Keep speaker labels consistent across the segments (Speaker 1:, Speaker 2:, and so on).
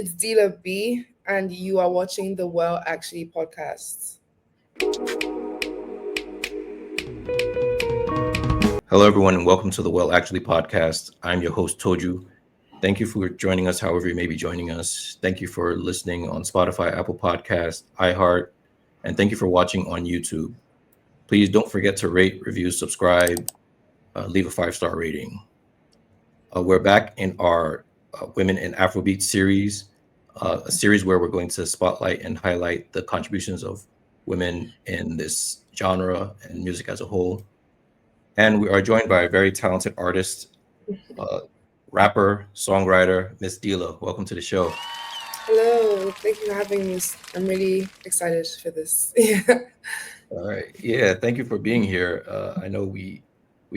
Speaker 1: It's Deela B, and you are watching the Well Actually podcast.
Speaker 2: Hello, everyone, and welcome to the Well Actually podcast. I'm your host, Toju. Thank you for joining us, however, you may be joining us. Thank you for listening on Spotify, Apple Podcasts, iHeart, and thank you for watching on YouTube. Please don't forget to rate, review, subscribe, leave a 5-star rating. We're back in our Women in Afrobeats series, a series where we're going to spotlight and highlight the contributions of women in this genre and music as a whole. And we are joined by a very talented artist, uh, rapper, songwriter, Miss Deela. Welcome to the show.
Speaker 1: Hello, thank you for having me. I'm really excited for this.
Speaker 2: All right. Yeah, thank you for being here. I know we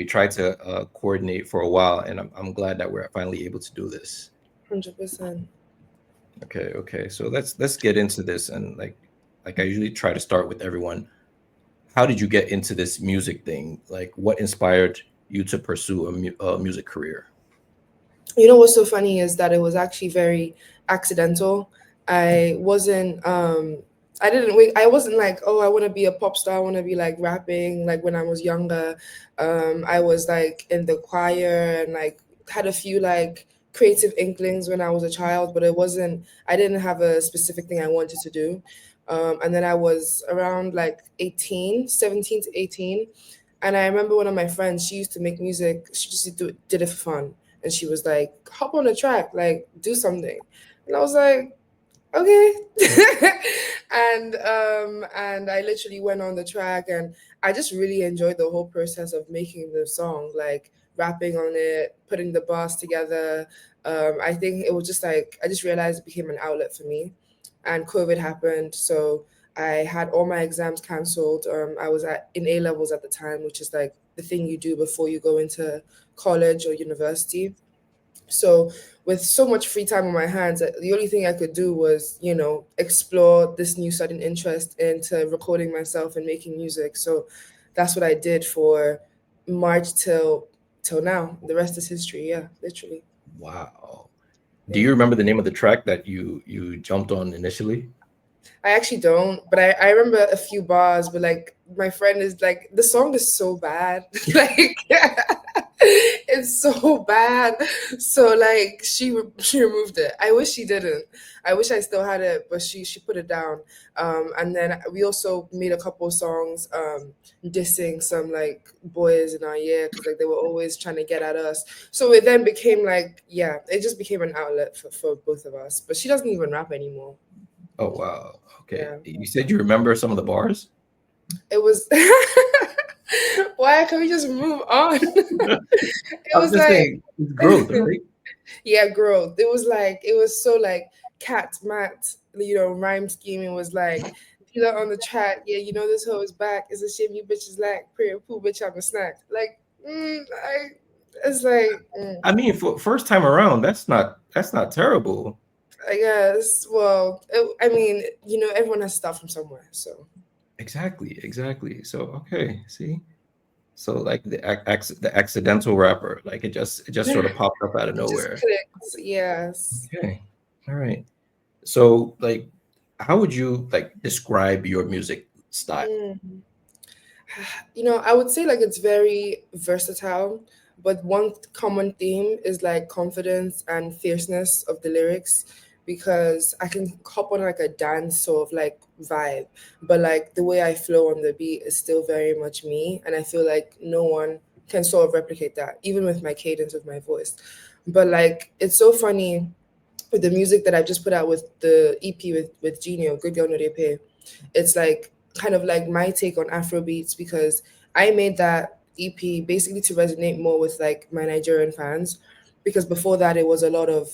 Speaker 2: tried to coordinate for a while, and I'm glad that we're finally able to do this.
Speaker 1: 100%.
Speaker 2: Okay. So let's get into this, and like I usually try to start with everyone. How did you get into this music thing? Like, what inspired you to pursue a music career?
Speaker 1: You know what's so funny is that it was actually very accidental. I wasn't I didn't wait. I wasn't like, oh, I want to be a pop star. I want to be like rapping. Like when I was younger, I was like in the choir and like had a few like creative inklings when I was a child, but it wasn't. I didn't have a specific thing I wanted to do. And then I was around like 18, 17 to 18. And I remember one of my friends, she used to make music. She just did it for fun, and she was like, hop on the track, like do something. And I was like, okay. And I literally went on the track, and I just really enjoyed the whole process of making the song, like rapping on it, putting the bars together. I think it was just like I just realized it became an outlet for me. And COVID happened, so I had all my exams cancelled. I was in A levels at the time, which is like the thing you do before you go into college or university. So with so much free time on my hands, the only thing I could do was, explore this new sudden interest into recording myself and making music. So that's what I did for March till now. The rest is history. Yeah, literally.
Speaker 2: Wow. Do
Speaker 1: Yeah.
Speaker 2: you remember the name of the track that you jumped on initially?
Speaker 1: I actually don't, but I remember a few bars, but like my friend is like, the song is so bad. Like it's so bad. So like she removed it. I wish she didn't. I wish I still had it, but she put it down. And then we also made a couple songs dissing some like boys in our year because like they were always trying to get at us. So it then became like, yeah, it just became an outlet for both of us. But she doesn't even rap anymore.
Speaker 2: Oh wow. Okay.
Speaker 1: Yeah.
Speaker 2: You said you remember some of the bars?
Speaker 1: It was why can we just move on? It
Speaker 2: I'm
Speaker 1: was
Speaker 2: just
Speaker 1: like
Speaker 2: saying it's growth, right?
Speaker 1: yeah, growth. It was so like cat mat, rhyme scheming was like Dealer on the track, yeah, this hoe is back. It's a shame you bitches lack. Pretty poo bitch I'm a snack. Like, I it's like
Speaker 2: I mean, for first time around, that's not terrible.
Speaker 1: I guess. Well, I mean, everyone has stuff from somewhere, so
Speaker 2: Exactly. So okay, see. So like the accidental rapper, like it just sort of popped up out of
Speaker 1: it just
Speaker 2: nowhere.
Speaker 1: clicks. Yes.
Speaker 2: Okay. All right. So like how would you like describe your music style?
Speaker 1: Mm. I would say like it's very versatile, but one common theme is like confidence and fierceness of the lyrics because I can hop on like a dance sort of like vibe, but like the way I flow on the beat is still very much me. And I feel like no one can sort of replicate that, even with my cadence of my voice. But like, it's so funny with the music that I just put out with the EP with Genio, Girl No Dey Pay. It's like kind of like my take on Afrobeats because I made that EP basically to resonate more with like my Nigerian fans because before that it was a lot of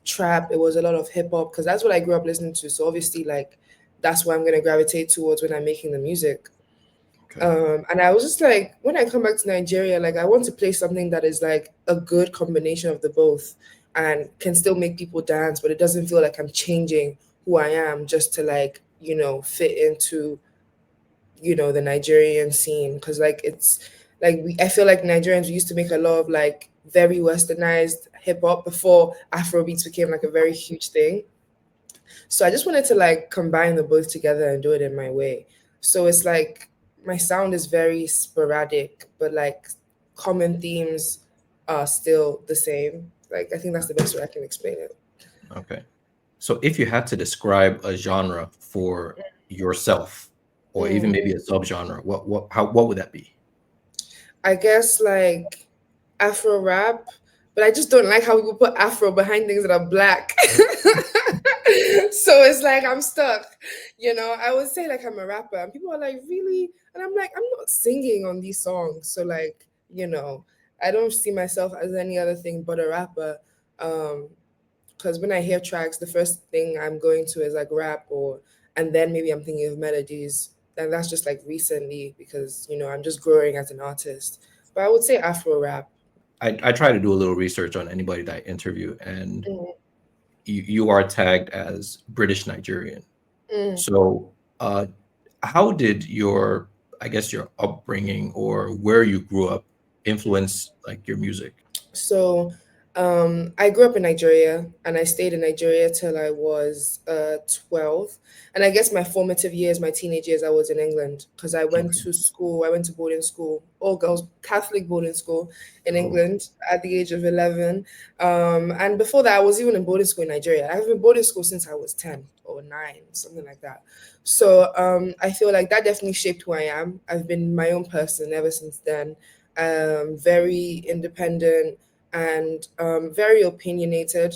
Speaker 1: trap, it was a lot of hip hop because that's what I grew up listening to. So obviously like that's what I'm gonna gravitate towards when I'm making the music.
Speaker 2: Okay.
Speaker 1: And I was just like, when I come back to Nigeria, like I want to play something that is like a good combination of the both and can still make people dance, but it doesn't feel like I'm changing who I am just to like, fit into, the Nigerian scene. Cause like it's like I feel like Nigerians used to make a lot of like very westernized hip hop before Afrobeats became like a very huge thing. So I just wanted to like combine the both together and do it in my way. So it's like my sound is very sporadic, but like common themes are still the same. Like I think that's the best way I can explain it.
Speaker 2: Okay. So if you had to describe a genre for yourself, or even
Speaker 1: Mm.
Speaker 2: maybe a subgenre, what would that be?
Speaker 1: I guess like Afro rap, but I just don't like how people put Afro behind things that are black. So it's like I'm stuck. I would say like I'm a rapper, and people are like, really? And I'm like, I'm not singing on these songs. So like, I don't see myself as any other thing but a rapper. Um, because when I hear tracks, the first thing I'm going to is like rap, and then maybe I'm thinking of melodies. And that's just like recently because I'm just growing as an artist. But I would say Afro rap.
Speaker 2: I try to do a little research on anybody that I interview, and
Speaker 1: Mm,
Speaker 2: you are tagged as British-Nigerian.
Speaker 1: mm.
Speaker 2: So, how did your, I guess, your upbringing or where you grew up influence like your music?
Speaker 1: So, I grew up in Nigeria and I stayed in Nigeria till I was 12. And I guess my formative years, my teenage years, I was in England because I went
Speaker 2: Okay.
Speaker 1: to school. I went to boarding school, all girls, Catholic boarding school in
Speaker 2: Oh,
Speaker 1: England at the age of 11. And before that, I was even in boarding school in Nigeria. I've been in boarding school since I was 10 or 9, something like that. So I feel like that definitely shaped who I am. I've been my own person ever since then. Very independent and very opinionated.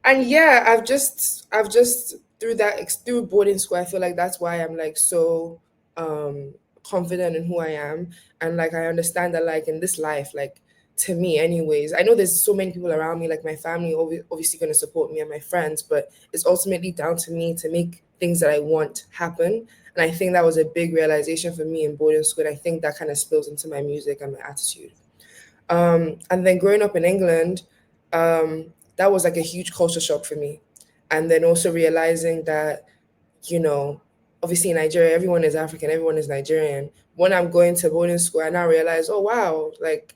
Speaker 1: And yeah, I've just through boarding school, I feel like that's why I'm like so um confident in who I am, and like I understand that like in this life, like to me anyways, I know there's so many people around me, like my family obviously going to support me and my friends, but it's ultimately down to me to make things that I want happen. And I think that was a big realization for me in boarding school, and I think that kind of spills into my music and my attitude. And then growing up in England, that was like a huge culture shock for me. And then also realizing that, you know, obviously in Nigeria, everyone is African, everyone is Nigerian. When I'm going to boarding school, I now realize, oh wow, like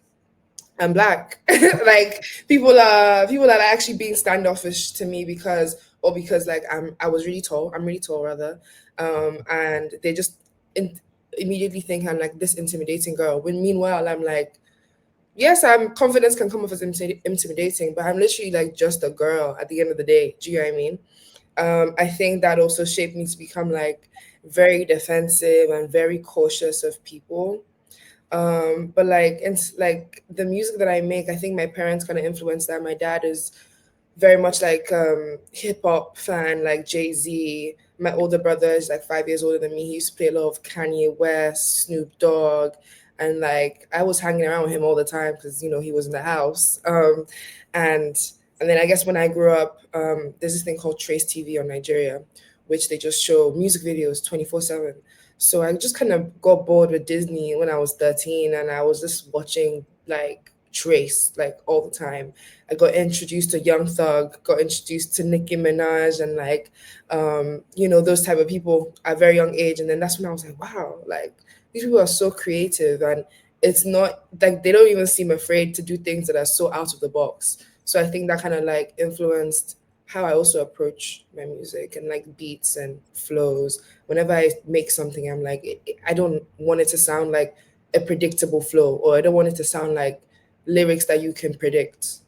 Speaker 1: I'm black. Like people are actually being standoffish to me because like I was really tall. I'm really tall rather. And they just in, immediately think I'm like this intimidating girl. When meanwhile I'm like, yes, I'm confidence can come off as intimidating, but I'm literally like just a girl at the end of the day. Do you know what I mean? I think that also shaped me to become like very defensive and very cautious of people. But like it's like the music that I make, I think my parents kind of influenced that. My dad is very much like hip hop fan, like Jay-Z. My older brother is like 5 years older than me. He used to play a lot of Kanye West, Snoop Dogg, and like I was hanging around with him all the time because he was in the house. And then I guess when I grew up, there's this thing called Trace TV on Nigeria, which they just show music videos 24/7. So I just kind of got bored with Disney when I was 13, and I was just watching like Trace like all the time. I got introduced to Young Thug, got introduced to Nicki Minaj, and like, those type of people at a very young age. And then that's when I was like, wow, like these people are so creative, and it's not like they don't even seem afraid to do things that are so out of the box. So I think that kind of like influenced how I also approach my music and like beats and flows. Whenever I make something, I'm like, I don't want it to sound like a predictable flow, or I don't want it to sound like lyrics that you can predict.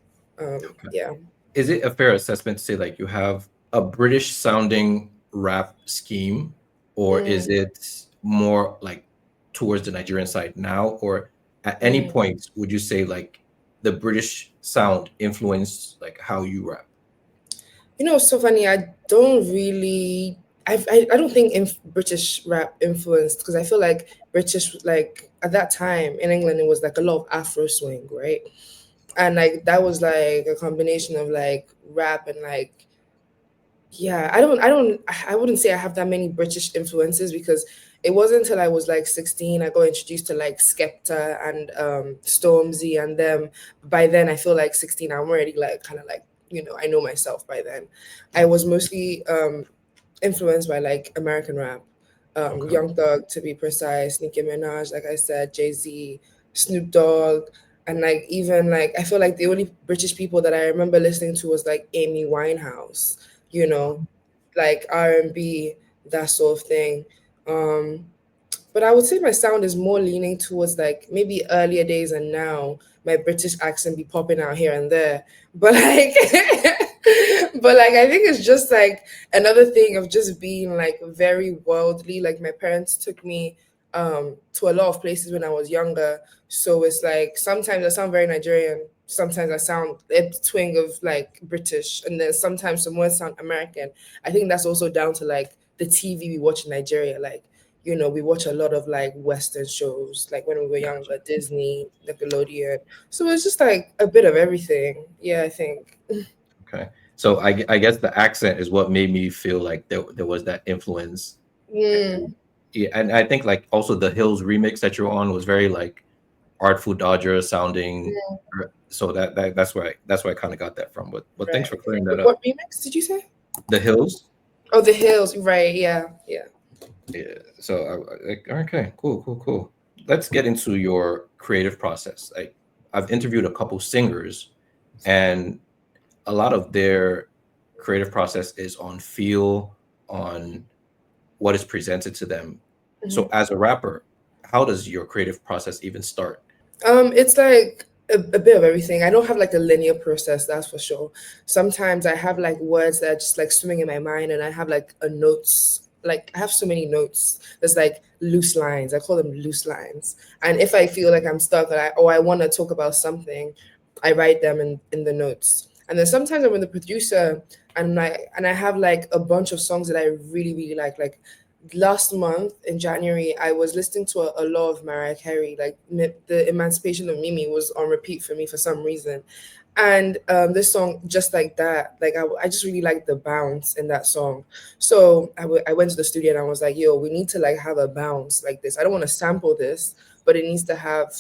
Speaker 1: Yeah.
Speaker 2: Is it a fair assessment to say like you have a British sounding rap scheme, or is
Speaker 1: Mm,
Speaker 2: it more like towards the Nigerian side now? Or at any
Speaker 1: mm.
Speaker 2: point would you say like the British sound influenced like how you rap?
Speaker 1: It's so funny. I don't really. I don't think British rap influenced because I feel like British like at that time in England it was like a lot of Afro swing, right? And like that was like a combination of like rap and like, yeah, I wouldn't say I have that many British influences because it wasn't until I was like 16 I got introduced to like Skepta and Stormzy and them. By then I feel like 16 I'm already like kind of like, I know myself by then. I was mostly influenced by like American rap.
Speaker 2: Okay.
Speaker 1: Young Thug to be precise, Nicki Minaj, like I said, Jay-Z, Snoop Dogg. And like even like I feel like the only British people that I remember listening to was like Amy Winehouse, you know, like R&B, that sort of thing. Um, but I would say my sound is more leaning towards like maybe earlier days, and now my British accent be popping out here and there. But like but like I think it's just like another thing of just being like very worldly. Like my parents took me to a lot of places when I was younger. So it's like sometimes I sound very Nigerian, sometimes I sound a twinge of like British, and then sometimes some words sound American. I think that's also down to like the TV we watch in Nigeria. Like, you know, we watch a lot of like Western shows, like when we were younger, Disney, Nickelodeon. So it's just like a bit of everything. Yeah, I think.
Speaker 2: Okay. So I guess the accent is what made me feel like there was that influence. And,
Speaker 1: Mm,
Speaker 2: yeah, and I think like also the Hills remix that you're on was very like Artful Dodger sounding. So that's where I kind of got that from. But thanks
Speaker 1: right.
Speaker 2: for clearing that up.
Speaker 1: What remix did you say?
Speaker 2: The Hills.
Speaker 1: Oh, The Hills. Right. Yeah. Yeah.
Speaker 2: Yeah. So like, okay, cool. Let's get into your creative process. I've interviewed a couple singers, and a lot of their creative process is on feel, on what is presented to them. So
Speaker 1: Mhm.
Speaker 2: as a rapper, how does your creative process even start?
Speaker 1: It's like a bit of everything. I don't have like a linear process, that's for sure. Sometimes I have like words that are just like swimming in my mind, and I have like a notes. Like I have so many notes. There's like loose lines. I call them loose lines. And if I feel like I'm stuck, or I want to talk about something, I write them in the notes. And then sometimes I'm with the producer, and I have like a bunch of songs that I really really like. Like last month in January, I was listening to a lot of Mariah Carey. Like the Emancipation of Mimi was on repeat for me for some reason, and this song just like that. Like I just really like the bounce in that song. So I went to the studio and I was like, "Yo, we need to like have a bounce like this. I don't want to sample this, but it needs to have."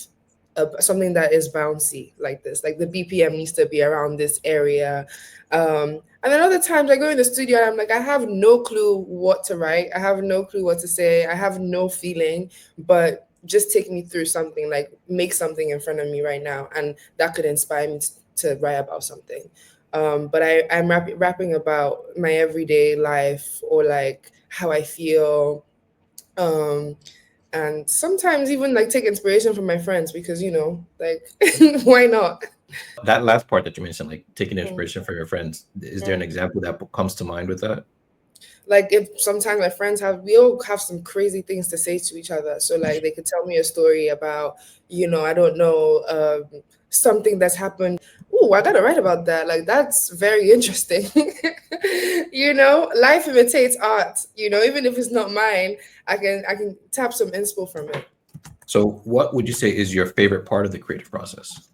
Speaker 1: Something that is bouncy like this, like the BPM needs to be around this area. And then other times I go in the studio and I'm like, I have no clue what to write. I have no clue what to say. I have no feeling, but just take me through something, like make something in front of me right now. And that could inspire me to write about something. But I'm rapping about my everyday life or like how I feel. Um, and sometimes even like take inspiration from my friends because, like, why not?
Speaker 2: That last part that you mentioned, like taking
Speaker 1: Mm,
Speaker 2: inspiration from your friends, is there an
Speaker 1: mm.
Speaker 2: example that comes to mind with that?
Speaker 1: Like if sometimes my friends we all have some crazy things to say to each other, so like they could tell me a story about, I don't know, something that's happened. Oh, I gotta write about that. Like that's very interesting. Life imitates art. Even if it's not mine, I can tap some inspo from it.
Speaker 2: So what would you say is your favorite part of the creative process?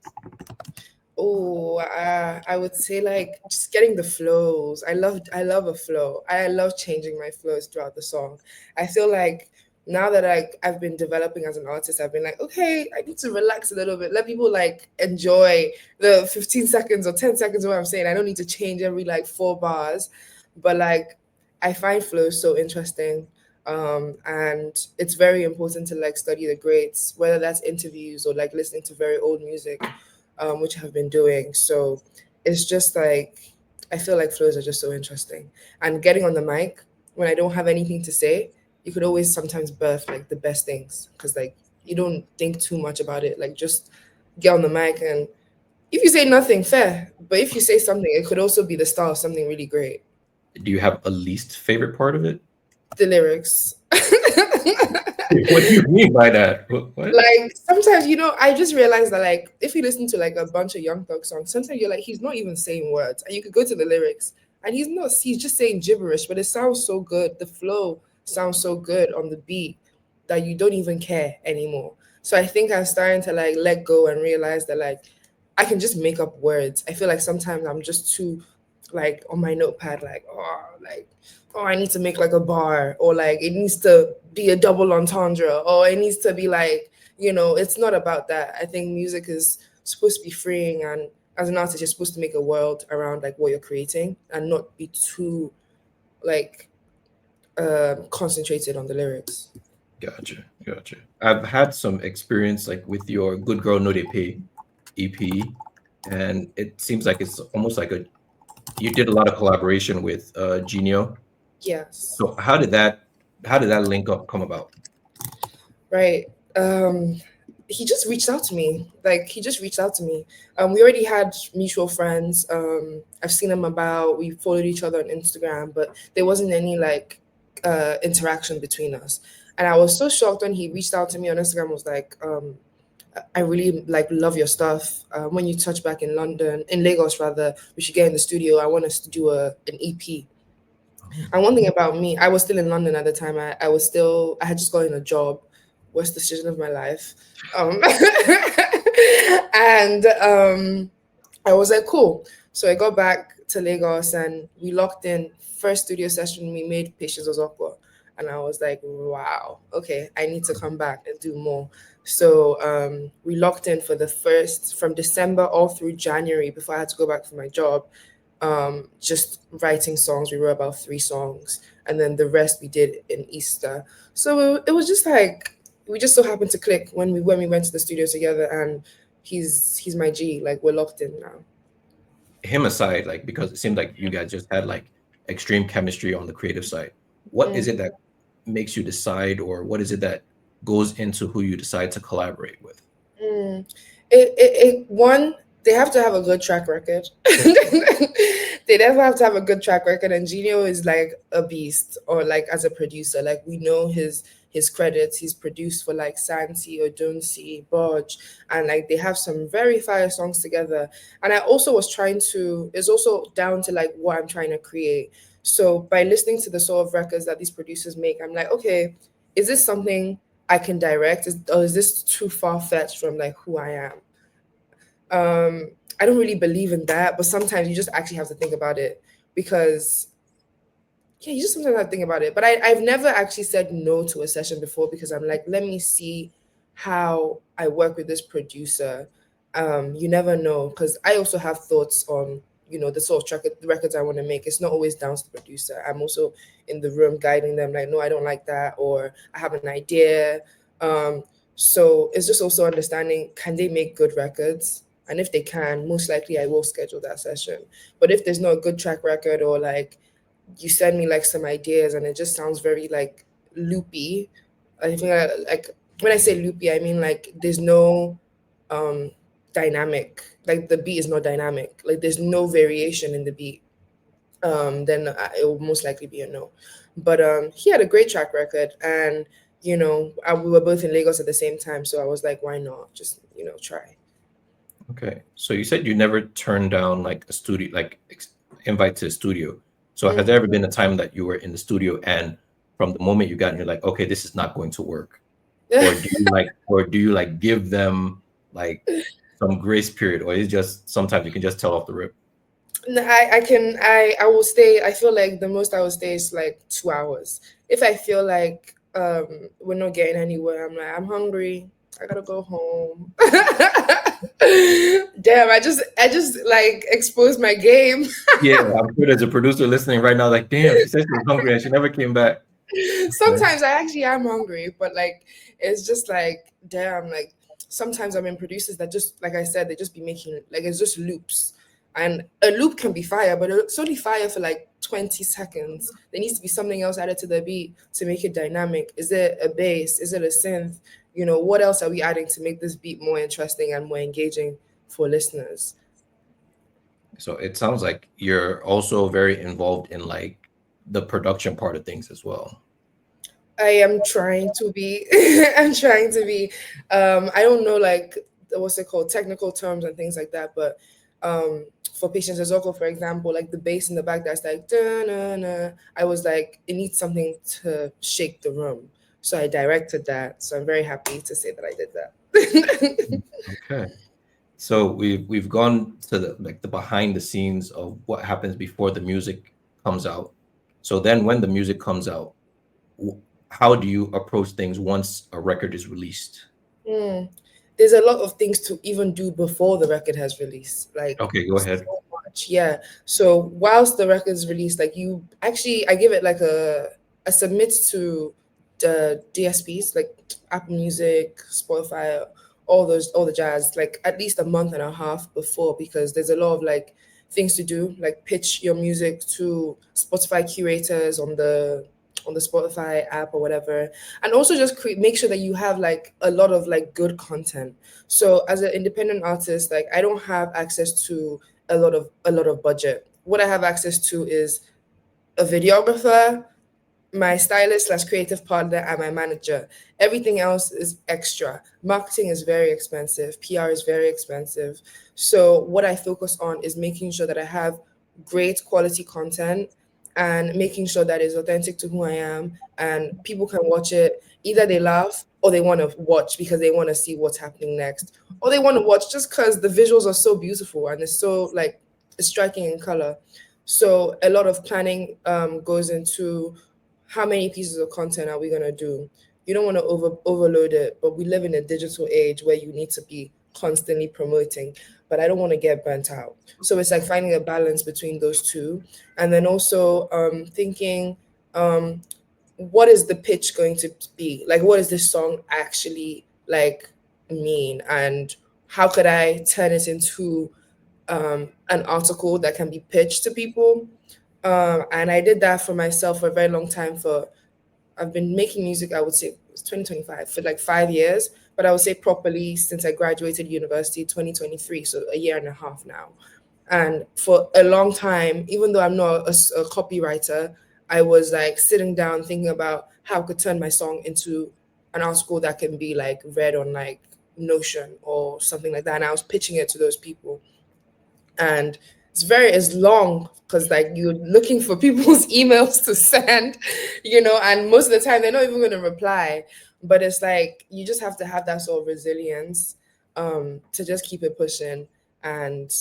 Speaker 1: Oh, I would say like just getting the flows. I love a flow. I love changing my flows throughout the song. I feel like now that I've been developing as an artist, I've been like, okay, I need to relax a little bit. Let people like enjoy the 15 seconds or 10 seconds of what I'm saying. I don't need to change every like 4 bars. But like I find flows so interesting. And it's very important to like study the greats, whether that's interviews or like listening to very old music, which I've been doing. So it's just like I feel like flows are just so interesting. And getting on the mic when I don't have anything to say, you could always sometimes birth like the best things because like you don't think too much about it. Like just get on the mic, and if you say nothing, fair. But if you say something, it could also be the start of something really great.
Speaker 2: Do you have a least favorite part of it?
Speaker 1: The lyrics.
Speaker 2: What do you mean by that? What?
Speaker 1: Like sometimes, I just realized that like if you listen to like a bunch of Young Thug songs, sometimes you're like he's not even saying words, and you could go to the lyrics and he's just saying gibberish, but it sounds so good. The flow sounds so good on the beat that you don't even care anymore. So I think I'm starting to like let go and realize that like I can just make up words. I feel like sometimes I'm just too like on my notepad, like, oh, I need to make like a bar, or like it needs to be a double entendre, or it needs to be like, it's not about that. I think music is supposed to be freeing, and as an artist, you're supposed to make a world around like what you're creating and not be too like concentrated on the lyrics.
Speaker 2: Gotcha. I've had some experience like with your Good Girl No Dey Pay. EP, and it seems like it's almost like a you did a lot of collaboration with Genio.
Speaker 1: Yes.
Speaker 2: So how did that link up come about?
Speaker 1: Right. Um, he just reached out to me. Like he just reached out to me. We already had mutual friends. I've seen him about. We followed each other on Instagram, but there wasn't any like interaction between us. And I was so shocked when he reached out to me on Instagram. Was like, I really like love your stuff. When you touch back in London, in Lagos rather, we should get in the studio. I want us to do an EP.
Speaker 2: Oh,
Speaker 1: And one thing about me, I was still in London at the time. I had just gotten a job, worst decision of my life. Um, and I was like, cool. So I got back to Lagos and we locked in. First studio session, we made Patience Ozokwor. And I was like, wow, okay, I need to come back and do more. So we locked in for the first, from December all through January before I had to go back for my job, just writing songs. We wrote about 3 songs, and then the rest we did in Easter. So it was just like we just so happened to click when we went to the studio together, and he's my G. Like we're locked in now.
Speaker 2: him aside, like because it seemed like you guys just had like extreme chemistry on the creative side. What is
Speaker 1: Mm.
Speaker 2: it that makes you decide, or what is it that goes into who you decide to collaborate with?
Speaker 1: Mm. One, they have to have a good track record. They definitely have to have a good track record. And Genio is like a beast, or like as a producer, like we know his credits. He's produced for like Santi, Odunsi, Bodge, and like they have some very fire songs together. And I also was trying to. It's also down to like what I'm trying to create. So by listening to the sort of records that these producers make, I'm like, okay, is this something I can direct? Or is this too far fetched from like who I am? I don't really believe in that, but sometimes you just actually have to think about it because yeah, you just sometimes have to think about it. But I've never actually said no to a session before because I'm like, let me see how I work with this producer. You never know because I also have thoughts on the sort of track the records I want to make. It's not always down to the producer. I'm also in the room guiding them, like, no, I don't like that, or I have an idea. Um, so it's just also understanding, can they make good records? And if they can, most likely I will schedule that session. But if there's no good track record, or like you send me like some ideas and it just sounds very like loopy. I think like when I say loopy, I mean like there's no um dynamic. Like the beat is not dynamic. Like there's no variation in the beat. Then it will most likely be a no. But he had a great track record, and we were both in Lagos at the same time, so I was like, why not? Just try.
Speaker 2: Okay, so you said you never turned down like a studio, like invite to a studio. So has
Speaker 1: Mm.
Speaker 2: there ever been a time that you were in the studio and from the moment you got in, you're like, okay, this is not going to work, or do you like give them like some grace period, or is just sometimes you can just tell off the rip?
Speaker 1: No, I will stay. I feel like the most I will stay is like 2 hours. If I feel like we're not getting anywhere, I'm like, I'm hungry. I gotta go home. Damn, I just like exposed my game.
Speaker 2: Yeah, I'm sure there's a producer listening right now, like, damn, she said she was hungry and she never came back. Okay.
Speaker 1: Sometimes I actually am hungry, but like it's just like damn, like sometimes I'm in producers that just like I said, they just be making like it's just loops. And a loop can be fire, but it's only fire for like 20 seconds. There needs to be something else added to the beat to make it dynamic. Is it a bass? Is it a synth? What else are we adding to make this beat more interesting and more engaging for listeners?
Speaker 2: So it sounds like you're also very involved in like the production part of things as well.
Speaker 1: I am trying to be. I'm trying to be. I don't know like what's it called, technical terms and things like that, but for Patience Azoko, for example, like the bass in the back that's like da-na-na, I was like, it needs something to shake the room. So I directed that. So I'm very happy to say that I did that.
Speaker 2: Okay. So we've gone to the like the behind the scenes of what happens before the music comes out. So then when the music comes out, how do you approach things once a record is released?
Speaker 1: Mm. There's a lot of things to even do before the record has released. Like
Speaker 2: Okay, go ahead.
Speaker 1: so much. Yeah. So whilst the record is released, like you actually I give it like a submit to the DSPs like Apple Music, Spotify, all the jazz, like at least a month and a half before, because there's a lot of like things to do, like pitch your music to Spotify curators on the Spotify app or whatever, and also just make sure that you have like a lot of like good content. So as an independent artist, like I don't have access to a lot of budget. What I have access to is a videographer, my stylist slash creative partner, and my manager. Everything else is extra. Marketing is very expensive. PR is very expensive. So what I focus on is making sure that I have great quality content and making sure that it's authentic to who I am and people can watch it. Either they laugh or they want to watch because they want to see what's happening next, or they want to watch just because the visuals are so beautiful and it's so like it's striking in color. So a lot of planning goes into how many pieces of content are we going to do. You don't want to overload it, but we live in a digital age where you need to be constantly promoting, but I don't want to get burnt out. So it's like finding a balance between those two, and then also thinking, um, what is the pitch going to be, like what is this song actually like mean, and how could I turn it into an article that can be pitched to people. And I did that for myself for a very long time. I've been making music, I would say it's 2025, for like 5 years, but I would say properly since I graduated university 2023, so a year and a half now. And for a long time, even though I'm not a copywriter, I was like sitting down thinking about how I could turn my song into an article that can be like read on like Notion or something like that. And I was pitching it to those people, and it's long because like you're looking for people's emails to send, and most of the time they're not even going to reply. But it's like you just have to have that sort of resilience to just keep it pushing. And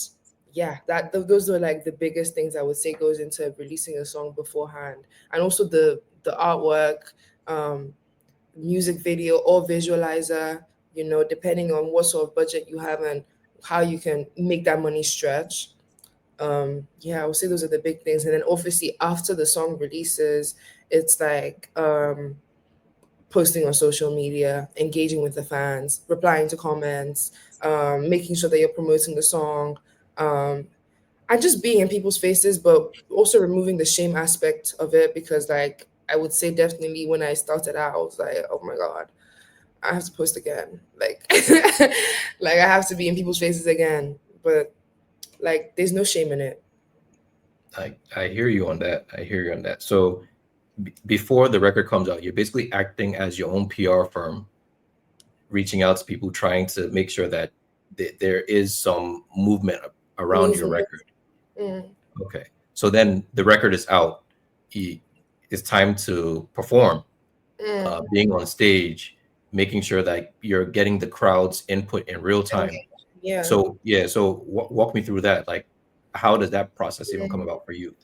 Speaker 1: yeah, those are like the biggest things I would say goes into releasing a song beforehand. And also the artwork, um music video or visualizer, depending on what sort of budget you have and how you can make that money stretch. Yeah, I would say those are the big things. And then obviously after the song releases, it's like posting on social media, engaging with the fans, replying to comments, making sure that you're promoting the song, um, and just being in people's faces, but also removing the shame aspect of it, because like I would say definitely when I started out, I was like, oh my God, I have to post again. Like like I have to be in people's faces again. But like there's no shame in it.
Speaker 2: I hear you on that. I hear you on that. So before the record comes out, you're basically acting as your own PR firm, reaching out to people, trying to make sure that there is some movement around your
Speaker 1: Movement.
Speaker 2: record.
Speaker 1: Mm,
Speaker 2: Okay. So then the record is out. It's time to perform,
Speaker 1: mm.
Speaker 2: being on stage, making sure that you're getting the crowd's input in real time.
Speaker 1: Okay. Yeah.
Speaker 2: So yeah, so walk me through that. Like, how does that process even come about for you?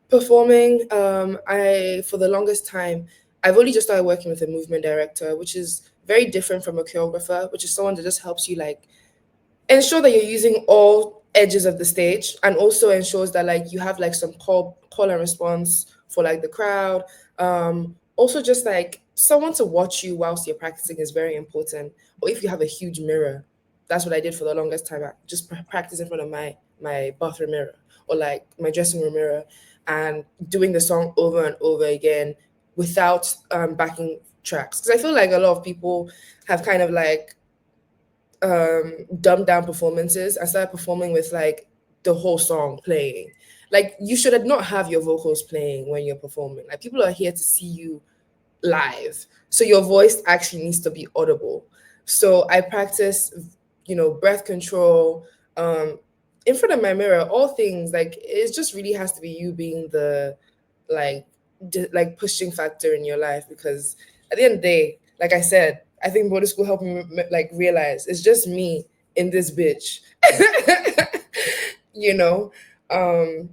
Speaker 1: Performing, I for the longest time, I've only just started working with a movement director, which is very different from a choreographer, which is someone that just helps you like ensure that you're using all edges of the stage, and also ensures that like you have like some call and response for like the crowd. Also just like someone to watch you whilst you're practicing is very important. Or if you have a huge mirror, that's what I did for the longest time. I just practice in front of my bathroom mirror or like my dressing room mirror, and doing the song over and over again without backing tracks, because I feel like a lot of people have kind of like dumbed down performances. I started performing with like the whole song playing. Like you should not have your vocals playing when you're performing. Like people are here to see you live. So your voice actually needs to be audible. So I practice, breath control, in front of my mirror, all things like it just really has to be you being the like like pushing factor in your life, because at the end of the day, like I said, I think boarding school helped me like realize it's just me in this bitch. you know um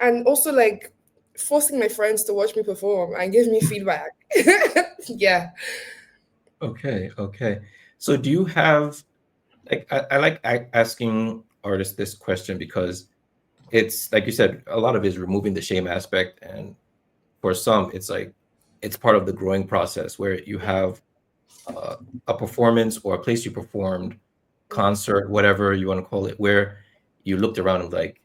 Speaker 1: and also like forcing my friends to watch me perform and give me feedback. Yeah.
Speaker 2: Okay, okay. So do you have like I like asking artists this question because it's like you said, a lot of it is removing the shame aspect, and for some, it's like it's part of the growing process where you have uh, a performance or a place you performed. concert, whatever you want to call it, where you looked around and like,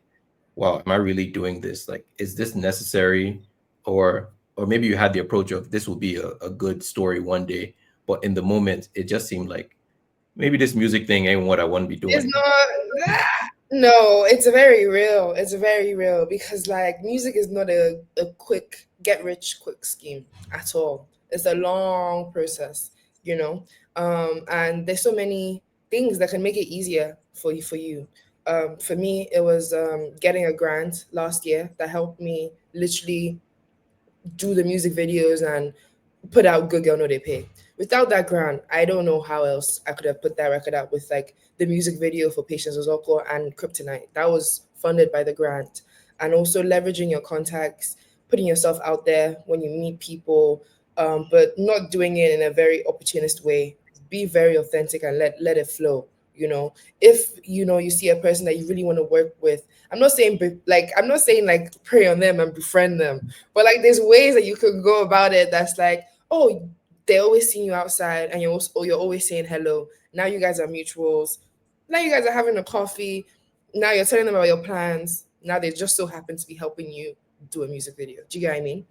Speaker 2: wow, am I really doing this? Like, is this necessary? Or maybe you had the approach of this will be a good story one day, but in the moment it just seemed like maybe this music thing ain't what I want to be
Speaker 1: It's
Speaker 2: doing.
Speaker 1: not. No, it's very real. It's very real because like music is not a quick get rich quick scheme at all. It's a long process, you know. And there's so many things that can make it easier for you. For me, it was getting a grant last year that helped me literally do the music videos and put out Good Girl No Dey Pay. Without that grant, I don't know how else I could have put that record out with like the music video for Patience Ozokwor and Kryptonite. That was funded by the grant. And also leveraging your contacts, putting yourself out there when you meet people, but not doing it in a very opportunist way. Be very authentic and let it flow. You know, if you see a person that you really want to work with, I'm not saying like prey on them and befriend them, but like there's ways that you could go about it that's like, oh, they're always seeing you outside and you're always saying hello. Now you guys are mutuals. Now you guys are having a coffee. Now you're telling them about your plans. Now they just so happen to be helping you do a music video. Do you get what I mean?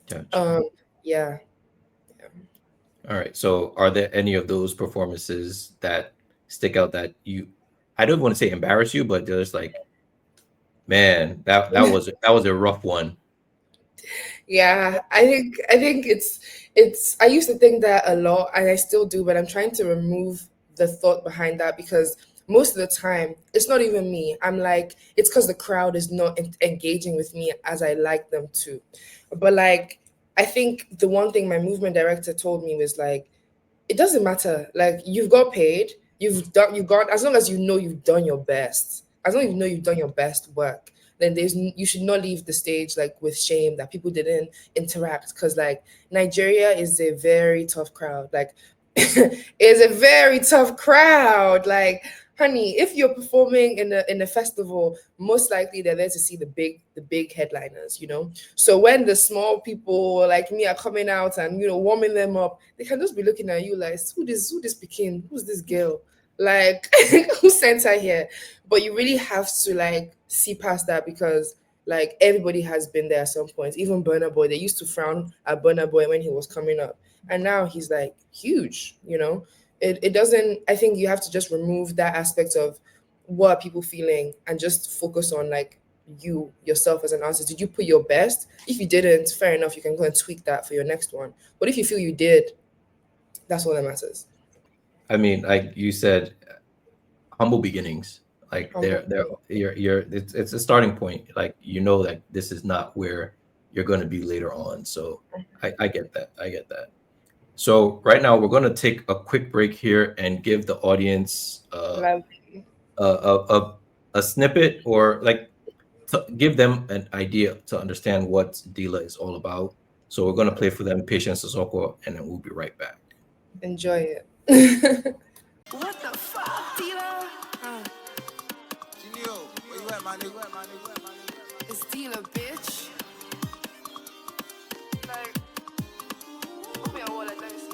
Speaker 2: Gotcha.
Speaker 1: Um, yeah.
Speaker 2: All right. So are there any of those performances that stick out that you, I don't want to say embarrass you, but there's like, man, that was a rough one.
Speaker 1: Yeah, I think it's I used to think that a lot and I still do, but I'm trying to remove the thought behind that because most of the time it's not even me. I'm like it's because the crowd is not engaging with me as I like them to. But like I think the one thing my movement director told me was like it doesn't matter. Like you've got paid, you've got as long as you know you've done your best. As long as you know you've done your best work, then you should not leave the stage like with shame that people didn't interact because like Nigeria is a very tough crowd. Like is a very tough crowd. Like honey, if you're performing in a festival, most likely they're there to see the big headliners, you know. So when the small people like me are coming out and warming them up, they can just be looking at you like, who this became? Who's this girl? Like who sent her here? But you really have to like see past that because like everybody has been there at some point. Even Burner Boy, they used to frown at Burner Boy when he was coming up, and now he's like huge. It doesn't. I think you have to just remove that aspect of what are people feeling and just focus on like you yourself as an artist. Did you put your best? If you didn't, fair enough, you can go and tweak that for your next one. But if you feel you did, that's all that matters.
Speaker 2: I mean, like you said, humble beginnings. Like
Speaker 1: Humble.
Speaker 2: you're it's a starting point. Like you know that this is not where you're going to be later on. So I get that. I get that. So right now we're going to take a quick break here and give the audience
Speaker 1: Lovely.
Speaker 2: a a snippet or like to give them an idea to understand what Deela is all about. So we're going to play for them Patience Sissoko and then we'll be right back.
Speaker 1: Enjoy it.
Speaker 3: What the fuck, Deela? Genio, where you at, my nigga? It's Deela, bitch. Like, put me on wall, like, let me see.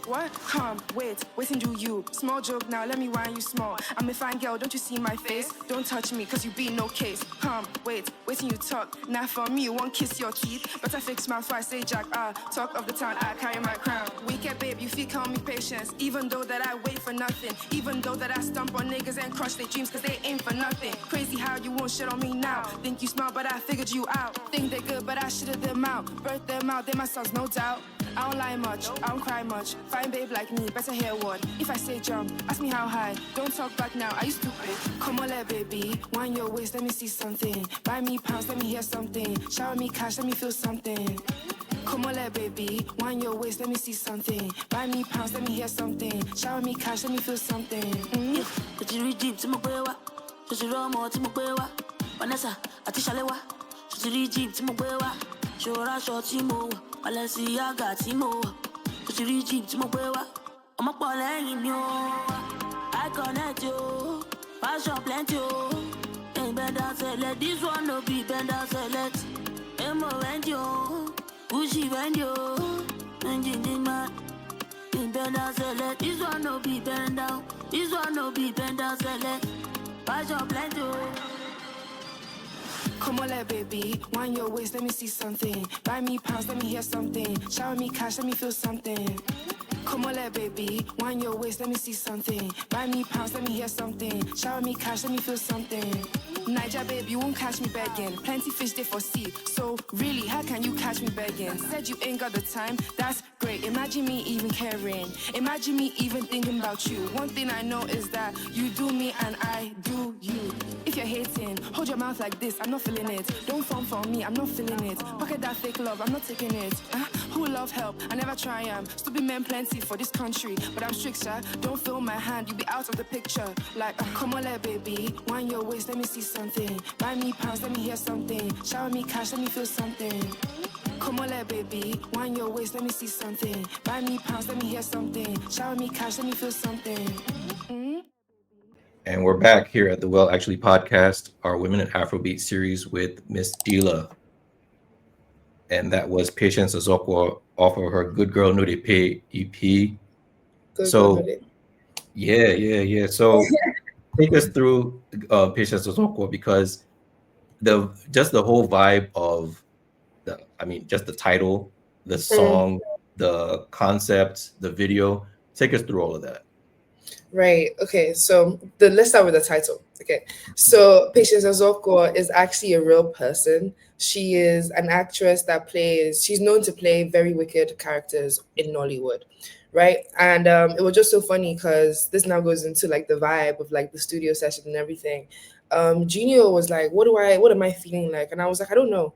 Speaker 3: What? Come, waiting do you. Small joke now, let me whine you small. I'm a fine girl, don't you see my face? Don't touch me, cause you be no case. Come, waiting you talk. Now for me, you won't kiss your teeth. But I fix my I say Jack, talk of the town, I carry my crown. Weekend babe, you feel call me patience. Even though that I wait for nothing. Even though that I stump on niggas and crush their dreams, cause they ain't for nothing. Crazy how you won't shit on me now. Think you smart, but I figured you out. Think they good, but I shitted them out. Birth them out, they my sons, no doubt. I don't lie much, I don't cry much. Fine babe like me, better hear one. If I say jump, ask me how high. Don't talk back now, are you stupid? Come on, let baby, wind your waist, let me see something. Buy me pounds, let me hear something. Shower me cash, let me feel something. Come on, let baby, wind your waist, let me see something. Buy me pounds, let me hear something. Shower me cash, let me feel something.
Speaker 4: But you read deep to my bewa, so you run more to my bewa. Vanessa, Atishalewa, so you read deep to my bewa. Shora shortimo, Balenciaga timo. So you read deep to my bewa. I'm a ball in you. I connect you, passion plenty you. Ain't bend down select, this one no be bend down select. Emo and you, Gucci and you. And you did man, ain't bend bend down, select. This one no be bend down. This one no be bend down, select. Pass your plenty.
Speaker 3: Come on, let baby, wind your waist, let me see something. Buy me pounds, let me hear something. Shower me cash, let me feel something. Come on, let baby, wind your waist, let me see something. Buy me pounds, let me hear something. Shower me cash, let me feel something. Niger baby, you won't catch me begging. Plenty fish there for sea. So really, how can you catch me begging? Said you ain't got the time, that's great. Imagine me even caring. Imagine me even thinking about you. One thing I know is that you do me and I do you. If you're hating, hold your mouth like this, I'm not feeling it. Don't fall for me, I'm not feeling it. Pocket that fake love, I'm not taking it. Who love help? I never try am. Stupid men plenty for this country, but I'm strict, sir. Don't feel my hand, you be out of the picture. Like, come on, let baby, wind your waist, let me see something. Buy me pounds, let me hear something. Shower me cash, let me feel something. Come on, let baby, wind your waist, let me see something. Buy me pounds, let me hear something. Shower me cash, let me feel something.
Speaker 2: And we're back here at the Well Actually podcast, our Women in Afrobeat series with Miss Deela. And that was Patience Ozokwor off of her Good Girl No Dey Pay EP. So, yeah. So take us through Patience Ozokwor, because the whole vibe of just the title, the song, the concept, the video. Take us through all of that.
Speaker 1: Right. Okay. So let's start with the title. Okay. So Patience Ozokwor is actually a real person. She is an actress she's known to play very wicked characters in Nollywood. Right. And it was just so funny because this now goes into like the vibe of like the studio session and everything. Genio was like, what am I feeling like? And I was like, I don't know.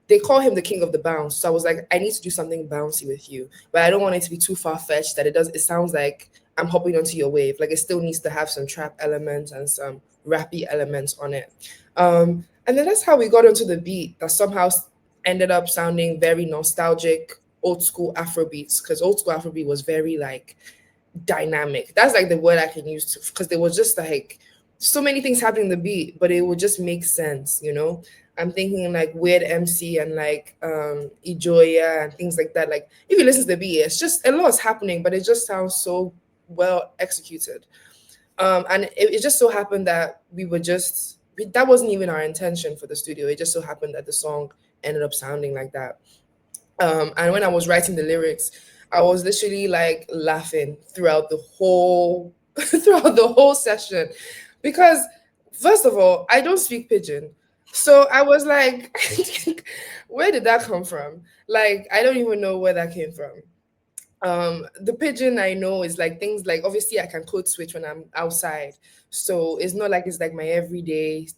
Speaker 1: They call him the king of the bounce. So I was like, I need to do something bouncy with you, but I don't want it to be too far fetched that it sounds like I'm hopping onto your wave. Like it still needs to have some trap elements and some rappy elements on it. And then that's how we got onto the beat that somehow ended up sounding very nostalgic, old school Afrobeats, because old school Afrobeat was very like dynamic. That's like the word I can use because there was just like so many things happening in the beat, but it would just make sense, you know. I'm thinking like weird MC and like Ijoya and things like that. Like if you listen to the beat, it's just a lot's happening, but it just sounds so well executed. And it just so happened that that wasn't even our intention for the studio. It just so happened that the song ended up sounding like that. And when I was writing the lyrics, I was literally like laughing throughout the whole throughout the whole session because first of all, I don't speak pidgin. So I was like, where did that come from? Like, I don't even know where that came from. The pidgin I know is like things like obviously I can code switch when I'm outside. So it's not like it's like my everyday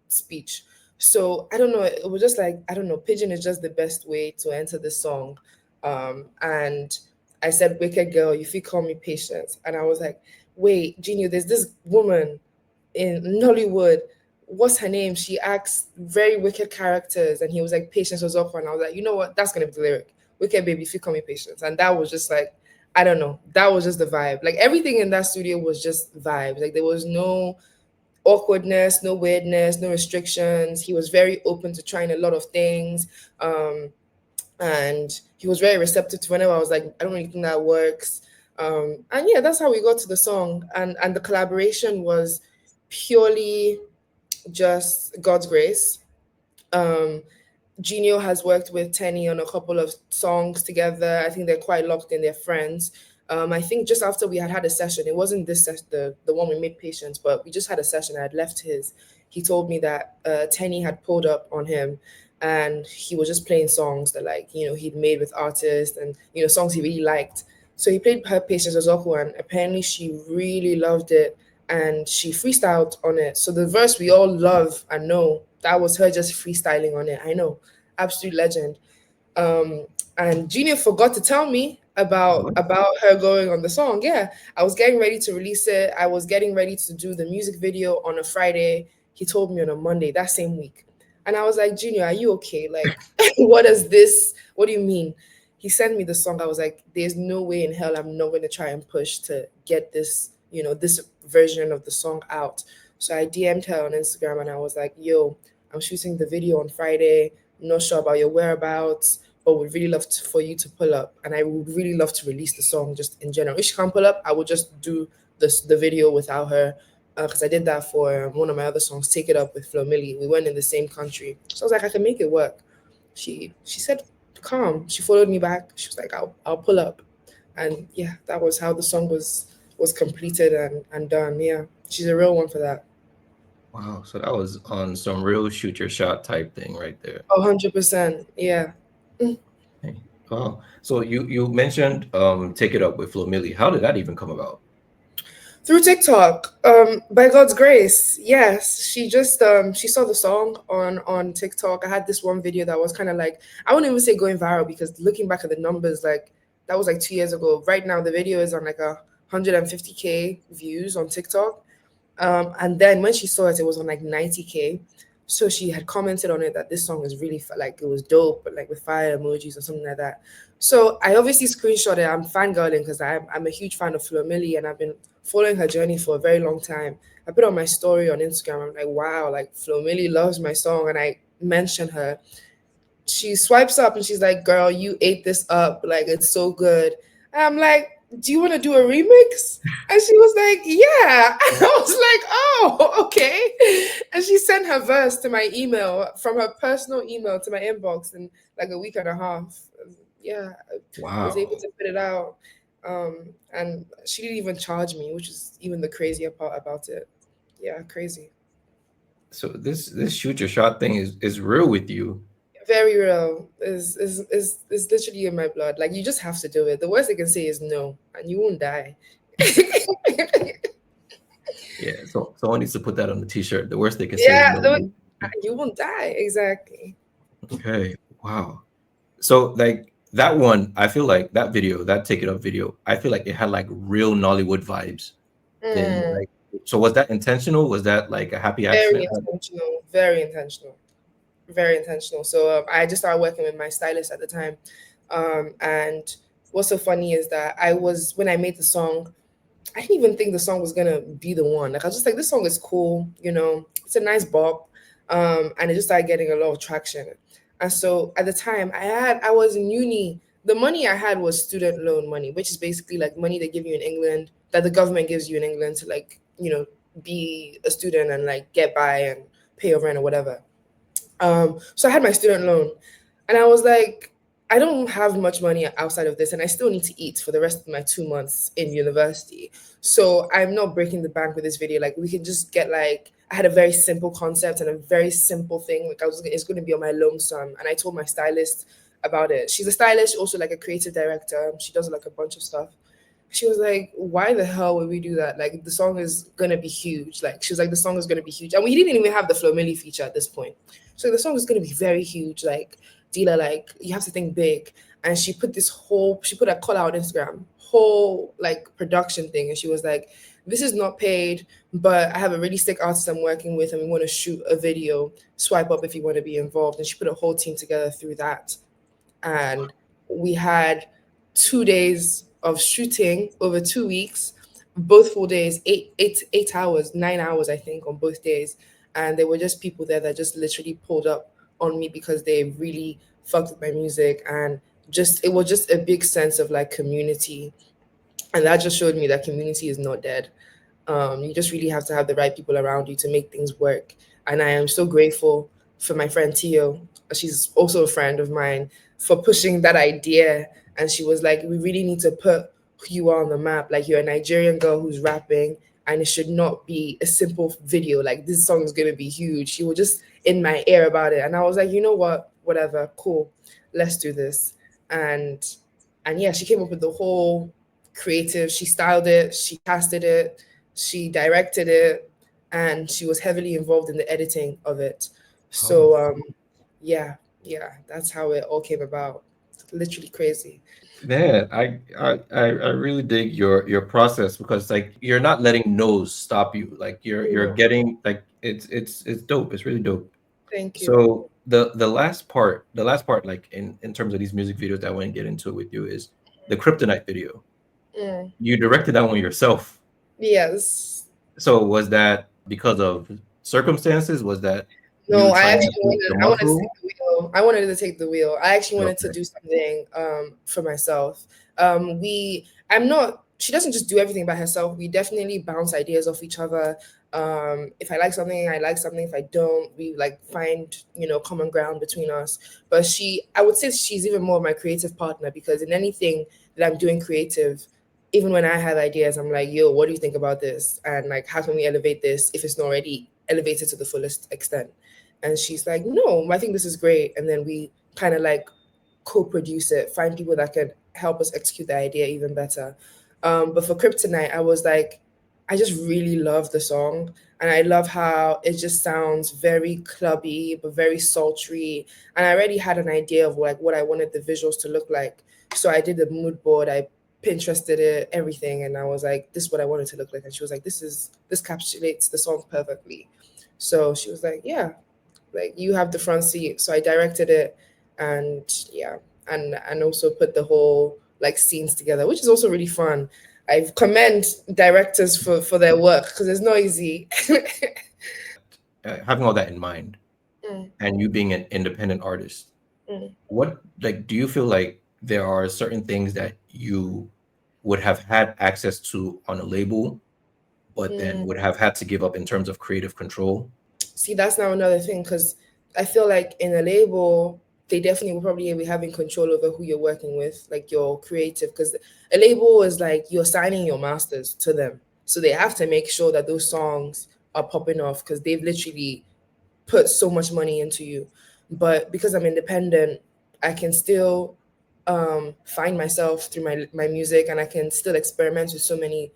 Speaker 1: speech. So I don't know. It was just like, I don't know, pidgin is just the best way to enter the song. And I said, wicked girl, if you call me Patience. And I was like, wait, Genio, there's this woman in Nollywood. What's her name? She acts very wicked characters. And he was like, Patience Ozokwor. And I was like, you know what? That's going to be the lyric. Wicked baby, if you call me Patience. And that was just like, I don't know. That was just the vibe. Like everything in that studio was just vibes. Like there was no awkwardness, no weirdness, no restrictions. He was very open to trying a lot of things. And he was very receptive to whenever I was like, I don't really think that works. And yeah, that's how we got to the song. And the collaboration was purely just God's grace. Genio has worked with Teni on a couple of songs together. I think they're quite locked in, they're friends. I think just after we had a session, it wasn't this the one we made Patience, but we just had a session. I had left his. He told me that Teni had pulled up on him, and he was just playing songs that like he'd made with artists and songs he really liked. So he played her Patience Ozokwor, and apparently she really loved it, and she freestyled on it. So the verse we all love and know, that was her just freestyling on it. I know, absolute legend. And Genia forgot to tell me about her going on the song. Yeah, I was getting ready to release it. I was getting ready to do the music video on a Friday. He told me on a Monday that same week, and I was like, Junior, are you okay? Like, what do you mean? He sent me the song. I was like, there's no way in hell I'm not going to try and push to get this, this version of the song out. So I DM'd her on Instagram and I was like, yo, I'm shooting the video on Friday. I'm not sure about your whereabouts. but would really love for you to pull up, and I would really love to release the song just in general. If she can't pull up, I would just do the video without her, because I did that for one of my other songs, Take It Up with Flo Milli. We went in the same country, so I was like, I can make it work. She said, calm. She followed me back. She was like, I'll pull up, and yeah, that was how the song was completed and done. Yeah, she's a real one for that.
Speaker 2: Wow. So that was on some real shoot your shot type thing right there.
Speaker 1: 100%. Yeah.
Speaker 2: Hey, wow. So you mentioned Take It Up with Flo Milli. How did that even come about?
Speaker 1: Through TikTok, by God's grace. Yes, she just she saw the song on TikTok. I had this one video that was kind of like, I wouldn't even say going viral, because looking back at the numbers, like that was like 2 years ago. Right now the video is on like 150K views on TikTok. And then when she saw it, it was on like 90K. So she had commented on it that this song is really like it was dope, but like with fire emojis or something like that. So I obviously screenshot it. I'm fangirling because I'm a huge fan of Flo Milli, and I've been following her journey for a very long time. I put on my story on Instagram. I'm like, wow, like Flo Milli loves my song, and I mention her. She swipes up and she's like, girl, you ate this up, like it's so good. And I'm like, do you want to do a remix? And she was like, yeah. And I was like, oh, okay. And she sent her verse to my email, from her personal email to my inbox, in like a week and a half. Yeah, I was
Speaker 2: Wow.
Speaker 1: able to put it out. And she didn't even charge me, which is even the crazier part about it. Yeah, crazy.
Speaker 2: So this shoot your shot thing is real with you.
Speaker 1: Very real. Is literally in my blood. Like you just have to do it. The worst they can say is no, and you won't die.
Speaker 2: Yeah. So someone needs to put that on the t-shirt. The worst they can say is
Speaker 1: Yeah,
Speaker 2: no.
Speaker 1: no, you won't die. Exactly.
Speaker 2: Okay. Wow. So like that one, I feel like that video, that Take It Up video, I feel like it had like real Nollywood vibes. And
Speaker 1: Mm,
Speaker 2: like, so was that intentional? Was that like a happy
Speaker 1: very
Speaker 2: accident?
Speaker 1: intentional. Very intentional. Very intentional. So I just started working with my stylist at the time. And what's so funny is that when I made the song, I didn't even think the song was gonna be the one. Like I was just like, this song is cool, it's a nice bop. And it just started getting a lot of traction. And so at the time I was in uni. The money I had was student loan money, which is basically like money they give you in England, that the government gives you in England to like, be a student and like get by and pay your rent or whatever. So I had my student loan, and I was like, I don't have much money outside of this, and I still need to eat for the rest of my 2 months in university. So I'm not breaking the bank with this video. Like we can just get like, I had a very simple concept and a very simple thing. Like it's going to be on my loan sum, and I told my stylist about it. She's a stylist, also like a creative director. She does like a bunch of stuff. She was like, why the hell would we do that? Like the song is gonna be huge. Like she was like, the song is gonna be huge. And we didn't even have the Flo Milli feature at this point. So the song is gonna be very huge. Like Deela, like you have to think big. And she put a call out on Instagram, whole like production thing. And she was like, this is not paid, but I have a really sick artist I'm working with and we want to shoot a video. Swipe up if you want to be involved. And she put a whole team together through that. And we had 2 days of shooting over 2 weeks, both full days, 8 hours, 9 hours, I think, on both days. And there were just people there that just literally pulled up on me because they really fucked with my music. And just, it was just a big sense of like community. And that just showed me that community is not dead. You just really have to have the right people around you to make things work. And I am so grateful for my friend Tio. She's also a friend of mine, for pushing that idea. And she was like, we really need to put who you are on the map. Like you're a Nigerian girl who's rapping, and it should not be a simple video. Like this song is gonna be huge. She was just in my ear about it. And I was like, you know what? Whatever, cool. Let's do this. And yeah, she came up with the whole creative. She styled it, she casted it, she directed it, and she was heavily involved in the editing of it.
Speaker 2: Oh,
Speaker 1: So yeah, that's how it all came about. Literally crazy.
Speaker 2: man, I really dig your process because like you're not letting no's stop you. Like you're
Speaker 1: No,
Speaker 2: getting like it's dope. It's really dope.
Speaker 1: thank you.
Speaker 2: So the last part, like in terms of these music videos that I want to get into with you is the Kryptonite video.
Speaker 1: Mm,
Speaker 2: You directed that one yourself.
Speaker 1: yes.
Speaker 2: So was that because of circumstances? Was that
Speaker 1: No,
Speaker 2: you
Speaker 1: I
Speaker 2: trying
Speaker 1: actually
Speaker 2: to prove your
Speaker 1: I want to see
Speaker 2: muscle?
Speaker 1: the I wanted to take the wheel. I actually wanted to
Speaker 2: Okay.
Speaker 1: do something for myself. I'm not, she doesn't just do everything by herself. We definitely bounce ideas off each other. If I like something, I like something. If I don't, we like find, common ground between us. But I would say she's even more of my creative partner because in anything that I'm doing creative, even when I have ideas, I'm like, yo, what do you think about this? And like, how can we elevate this if it's not already elevated to the fullest extent? And she's like, no, I think this is great. And then we kind of like co-produce it, find people that can help us execute the idea even better. But for Kryptonite, I was like, I just really love the song. And I love how it just sounds very clubby, but very sultry. And I already had an idea of like what I wanted the visuals to look like. So I did the mood board, I Pinterested it, everything. And I was like, this is what I wanted to look like. And she was like, this encapsulates the song perfectly. So she was like, yeah, like you have the front seat. So I directed it and yeah, and also put the whole like scenes together, which is also really fun. I commend directors for their work because it's not easy.
Speaker 2: Having all that in mind,
Speaker 1: Mm,
Speaker 2: and you being an independent artist,
Speaker 1: mm,
Speaker 2: what like do you feel like there are certain things that you would have had access to on a label, but then
Speaker 1: mm.
Speaker 2: would have had to give up in terms of creative control?
Speaker 1: See, that's now another thing because I feel like in a label, they definitely will probably be having control over who you're working with, like your creative. Because a label is like you're signing your masters to them, so they have to make sure that those songs are popping off because they've literally put so much money into you. But because I'm independent, I can still find myself through my music, and I can still experiment with so many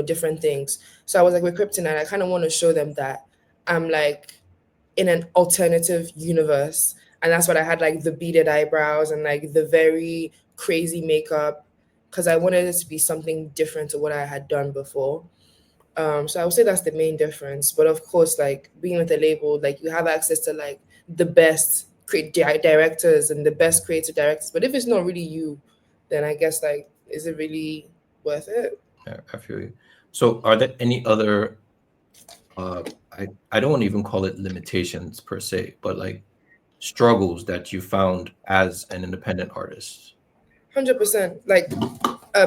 Speaker 1: different things. So I was like with Kryptonite, I kind of want to show them that I'm like in an alternative universe, and that's what I had like the beaded eyebrows and like the very crazy makeup because I wanted it to be something different to what I had done before. So I would say that's the main difference. But of course, like being with a label, like you have access to like the best directors and the best creative directors. But if it's not really you, then I guess like, is it really worth it?
Speaker 2: I feel you. So are there any other uh I don't want to even call it limitations per se, but like struggles that you found as an independent artist?
Speaker 1: 100%. Like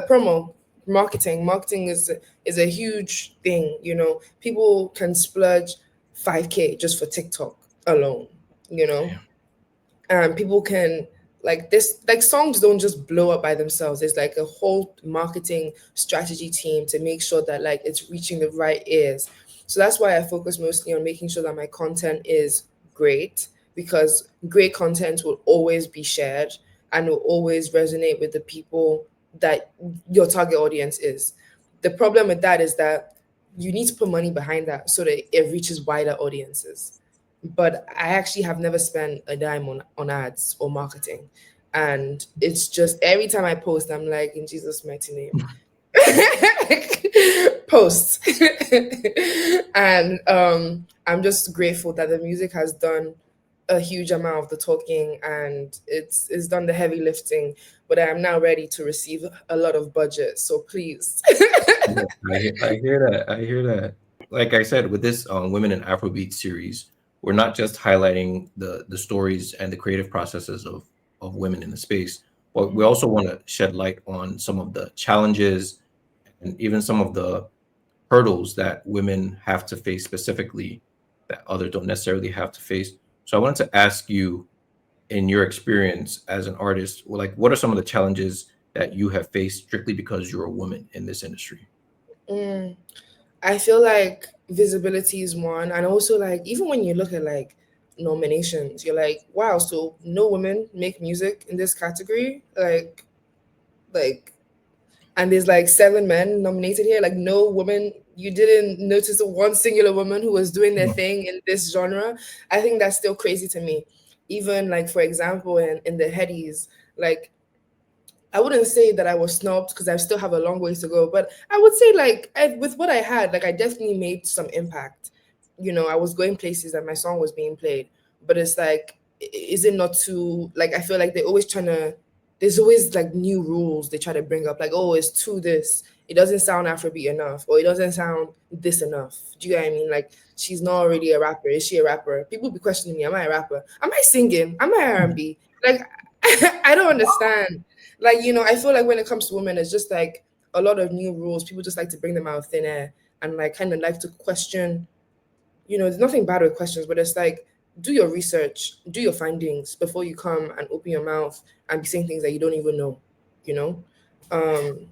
Speaker 1: promo, marketing is a huge thing. People can splurge 5K just for TikTok alone. You know,
Speaker 2: Damn.
Speaker 1: people can like this like songs don't just blow up by themselves. There's like a whole marketing strategy team to make sure that like it's reaching the right ears. So that's why I focus mostly on making sure that my content is great because great content will always be shared and will always resonate with the people that your target audience is. The problem with that is that you need to put money behind that so that it reaches wider audiences, but I actually have never spent a dime on ads or marketing. And it's just every time I post, I'm like, in Jesus' mighty name, post. And I'm just grateful that the music has done a huge amount of the talking and it's done the heavy lifting. But I am now ready to receive a lot of budget. So please.
Speaker 2: Yeah, I hear that. I hear that. Like I said, with this Women in Afrobeat series, we're not just highlighting the stories and the creative processes of women in the space, but we also want to shed light on some of the challenges and even some of the hurdles that women have to face specifically that others don't necessarily have to face. So I wanted to ask you, in your experience as an artist, like what are some of the challenges that you have faced strictly because you're a woman in this industry?
Speaker 1: Mm. I feel like visibility is one, and also like even when you look at like nominations, you're like, wow, so no women make music in this category, like, and there's like 7 men nominated here, like no woman. You didn't notice one singular woman who was doing their thing in this genre. I think that's still crazy to me. Even like for example, in the headies, like I wouldn't say that I was snubbed because I still have a long ways to go, but I would say like with what I had, like I definitely made some impact. I was going places that my song was being played, but it's like, is it not too like I feel like there's always like new rules they try to bring up, like, oh, it's too this, it doesn't sound Afrobeat enough, or it doesn't sound this enough. Do you get what I mean? Like, she's not already a rapper. Is she a rapper? People be questioning me, am I a rapper? Am I singing? Am I R&B? Like, I don't understand. Like, I feel like when it comes to women, it's just like a lot of new rules. People just like to bring them out of thin air and like kind of like to question. There's nothing bad with questions, but it's like, do your research, do your findings before you come and open your mouth and be saying things that you don't even know, you know? Um,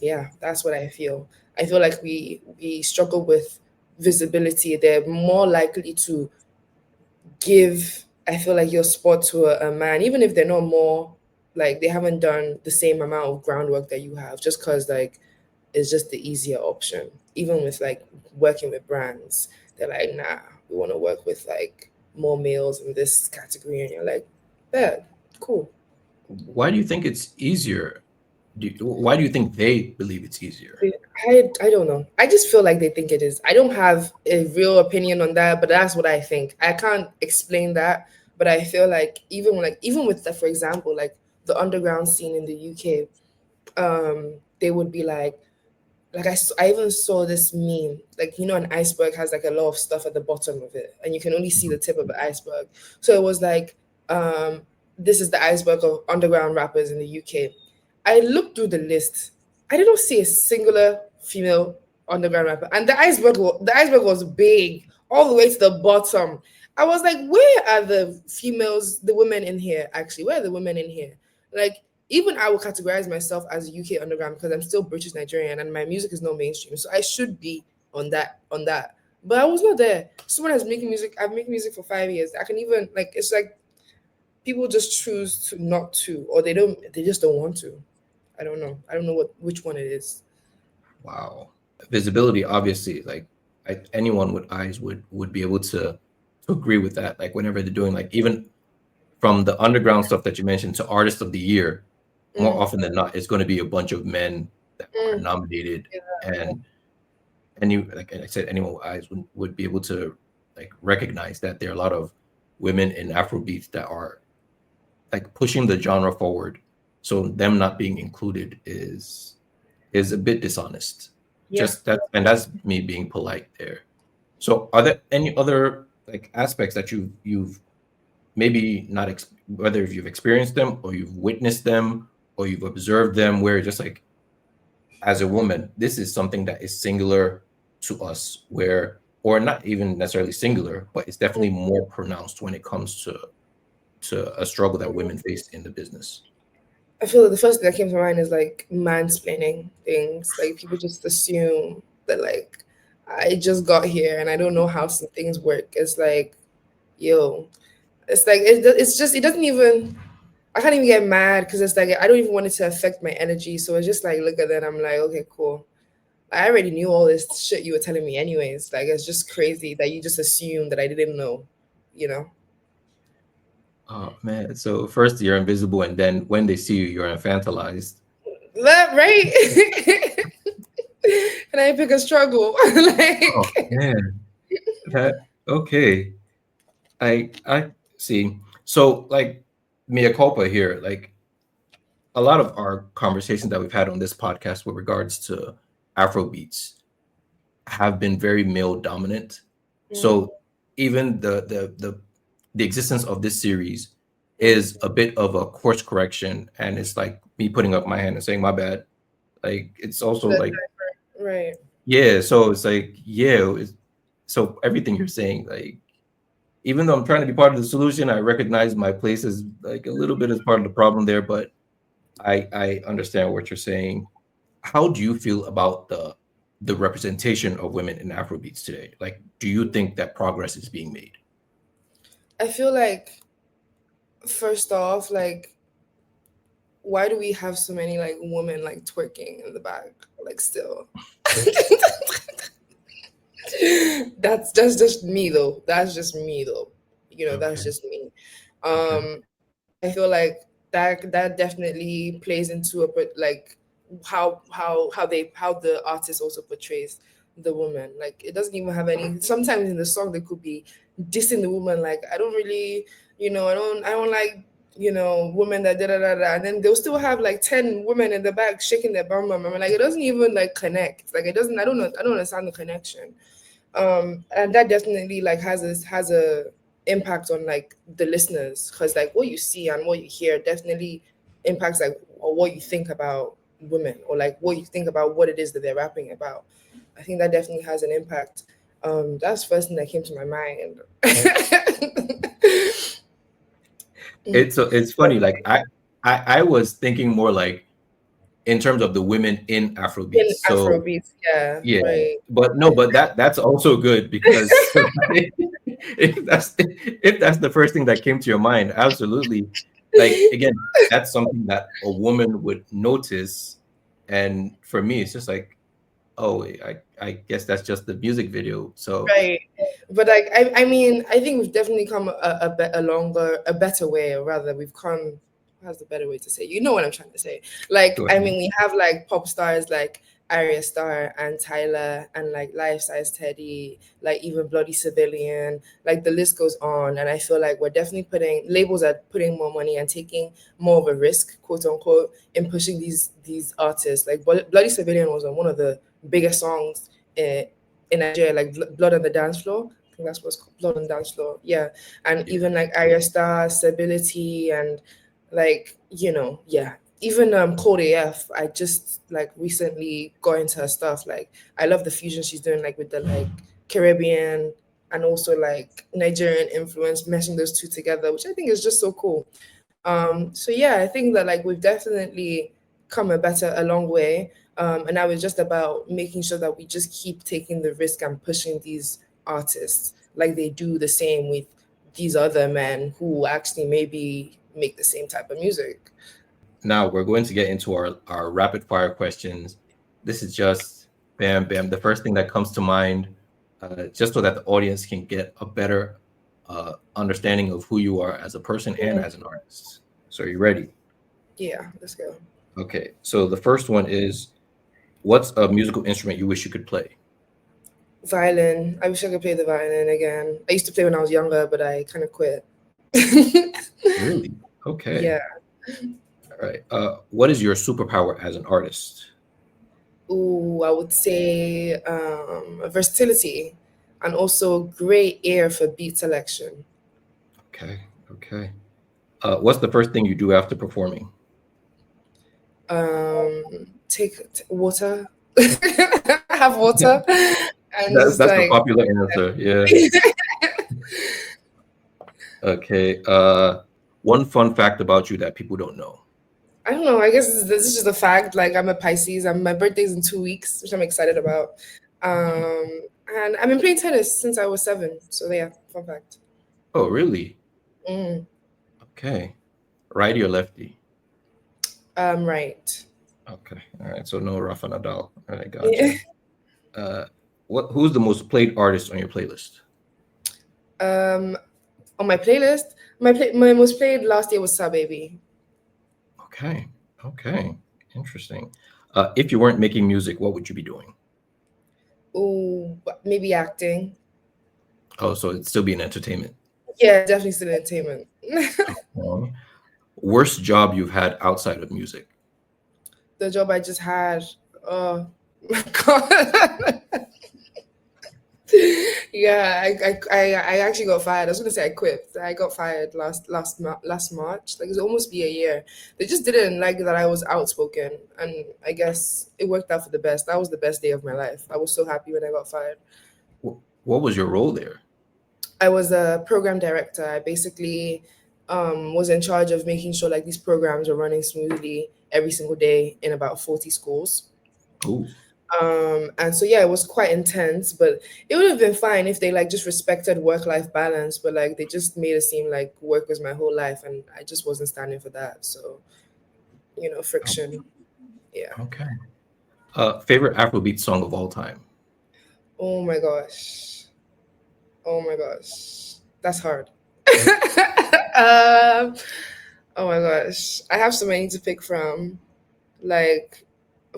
Speaker 1: yeah, that's what I feel. I feel like we struggle with visibility. They're more likely to give, I feel like, your spot to a man, even if they're not more, like, they haven't done the same amount of groundwork that you have, just because, like, it's just the easier option. Even with, like, working with brands, they're like, nah, we want to work with, like, more males in this category. And you're like, yeah, cool.
Speaker 2: Why do you think it's easier? Why do you think they believe it's easier?
Speaker 1: I don't know. I just feel like they think it is. I don't have a real opinion on that, but that's what I think. I can't explain that, but I feel like even with the, for example, like the underground scene in the UK, they would be like I even saw this meme, like, an iceberg has like a lot of stuff at the bottom of it and you can only see the tip of the iceberg. So it was like, this is the iceberg of underground rappers in the UK. I looked through the list. I didn't see a singular female underground rapper, and the iceberg was big all the way to the bottom. I was like, where are the females, the women in here? Actually, where are the women in here? Like, even I would categorize myself as UK underground because I'm still British-Nigerian and my music is not mainstream, so I should be on that. But I was not there. Someone has making music. I've making music for 5 years. I can even, like, it's like people just choose to not to, or they don't. They just don't want to. I don't know. I don't know which one it is.
Speaker 2: Wow. Visibility, obviously, like anyone with eyes would be able to agree with that. Like whenever they're doing, like, even from the underground stuff that you mentioned to artist of the year, more
Speaker 1: Mm,
Speaker 2: often than not, it's going to be a bunch of men that are
Speaker 1: mm,
Speaker 2: nominated.
Speaker 1: yeah.
Speaker 2: And like I said, anyone with eyes would be able to like recognize that there are a lot of women in Afrobeats that are like pushing the genre forward. So them not being included is a bit dishonest.
Speaker 1: Yeah.
Speaker 2: Just that, and that's me being polite there. So are there any other like aspects that you've maybe not whether if you've experienced them or you've witnessed them or you've observed them, where just like as a woman, this is something that is singular to us, where, or not even necessarily singular, but it's definitely more pronounced when it comes to a struggle that women face in the business.
Speaker 1: I feel like the first thing that came to mind is like mansplaining things. Like, people just assume that, like, I just got here and I don't know how some things work. It's like, yo, it's like it's just, it doesn't even. I can't even get mad because it's like I don't even want it to affect my energy. So it's just like, look at that. I'm like, okay, cool. I already knew all this shit you were telling me anyways. Like, it's just crazy that you just assumed that I didn't know, you know?
Speaker 2: Oh man! So first you're invisible, and then when they see you, you're infantilized.
Speaker 1: That right? And I pick a struggle.
Speaker 2: Oh
Speaker 1: Like,
Speaker 2: man! That okay. I see. So like mea culpa here. Like a lot of our conversations that we've had on this podcast with regards to Afrobeats have been very male dominant.
Speaker 1: mm,
Speaker 2: So even the existence of this series is a bit of a course correction, and it's like me putting up my hand and saying my bad. Like it's also
Speaker 1: that-
Speaker 2: like
Speaker 1: right.
Speaker 2: yeah. So it's like yeah. So everything you're saying, like even though I'm trying to be part of the solution, I recognize my place as like a little bit as part of the problem there, but I understand what you're saying. How do you feel about the representation of women in Afrobeats today? Like, do you think that progress is being made?
Speaker 1: I feel like, first off, like, why do we have so many like women like twerking in the back? Like, still. That's just me though. That's just me though. That's
Speaker 2: Okay.
Speaker 1: just me.
Speaker 2: Okay.
Speaker 1: I feel like that definitely plays into like how the artist also portrays the woman. Like, it doesn't even have any. Sometimes in the song they could be dissing the woman. Like, I don't really, I don't like women that da da da da, and then they'll still have like 10 women in the back shaking their bum bum. I'm like, it doesn't even like connect. Like it doesn't. I don't know. I don't understand the connection. And that definitely like has a impact on like the listeners, because like what you see and what you hear definitely impacts like or what you think about women, or like what you think about what it is that they're rapping about. I think that definitely has an impact. That's the first thing that came to my mind.
Speaker 2: It's funny. Like I was thinking more like in terms of the women in Afrobeats.
Speaker 1: In
Speaker 2: So
Speaker 1: Afrobeats, yeah,
Speaker 2: yeah,
Speaker 1: right.
Speaker 2: but no, but that's also good because if that's the first thing that came to your mind, absolutely. Like again, that's something that a woman would notice, and for me, it's just like, oh, I guess that's just the music video. So
Speaker 1: Right. But like I mean, I think we've definitely come a better way, or rather we've come, how's the better way to say? You know what I'm trying to say. Like,
Speaker 2: go
Speaker 1: I
Speaker 2: ahead.
Speaker 1: mean, we have like pop stars like Arya Star and Tyler and like Life Size Teddy, like even Bloody Civilian, like the list goes on. And I feel like we're definitely putting labels are putting more money and taking more of a risk, quote unquote, in pushing these artists. Like Bloody Civilian was on one of the biggest songs in Nigeria, like Blood on the Dance Floor. I think that's what's called, Blood on the Dance Floor. Yeah, and
Speaker 2: Yeah.
Speaker 1: even like Arya Star, Stability, and like yeah. Even Code AF, I just like recently got into her stuff. Like I love the fusion she's doing, like with the like Caribbean and also like Nigerian influence, meshing those two together, which I think is just so cool. So yeah, I think that like we've definitely come a long way. And now it's just about making sure that we just keep taking the risk and pushing these artists like they do the same with these other men who actually maybe make the same type of music.
Speaker 2: Now we're going to get into our rapid fire questions. This is just bam bam. The first thing that comes to mind, just so that the audience can get a better understanding of who you are as a person and
Speaker 1: Yeah,
Speaker 2: as an artist. So are you ready?
Speaker 1: yeah, let's go.
Speaker 2: Okay. So the first one is, what's a musical instrument you wish you could play?
Speaker 1: Violin. I wish I could play the violin again. I used to play when I was younger, but I kind of quit.
Speaker 2: Really? Okay.
Speaker 1: Yeah.
Speaker 2: All right. What is your superpower as an artist?
Speaker 1: Ooh, I would say versatility and also great ear for beat selection.
Speaker 2: Okay. Okay. What's the first thing you do after performing?
Speaker 1: Take water, have water, and just
Speaker 2: That's the
Speaker 1: like
Speaker 2: popular answer. Yeah. Okay. One fun fact about you that people don't know.
Speaker 1: I don't know. I guess this is just a fact. Like I'm a Pisces. My birthday's in 2 weeks, which I'm excited about. And I've been playing tennis since I was 7. So yeah, fun fact.
Speaker 2: Oh, really?
Speaker 1: Mm,
Speaker 2: Okay. Righty or lefty?
Speaker 1: right.
Speaker 2: Okay. All right. So no Rafa Nadal. All right.
Speaker 1: Yeah.
Speaker 2: Gotcha. Uh, who's the most played artist on your playlist?
Speaker 1: Um, on my playlist, my most played last year was Sa Baby.
Speaker 2: Okay. Okay. Interesting. If you weren't making music, what would you be doing?
Speaker 1: Ooh, maybe acting.
Speaker 2: Oh, so it'd still be an entertainment.
Speaker 1: Yeah, definitely still entertainment.
Speaker 2: Okay. Worst job you've had outside of music?
Speaker 1: The job I just had. Oh my god. Yeah, I actually got fired. I was gonna say I quit. I got fired last March. Like it's almost be a year. They just didn't like that I was outspoken, and I guess it worked out for the best. That was the best day of my life. I was so happy when I got fired.
Speaker 2: What was your role there?
Speaker 1: I was a program director. I basically was in charge of making sure like these programs were running smoothly every single day in about 40 schools.
Speaker 2: Oh,
Speaker 1: And so yeah, it was quite intense, but it would have been fine if they like just respected work-life balance, but like they just made it seem like work was my whole life and I just wasn't standing for that. So, friction. Yeah.
Speaker 2: okay. Favorite Afrobeat song of all time?
Speaker 1: Oh my gosh. Oh my gosh. That's hard. um, oh my gosh. I have so many to pick from. Like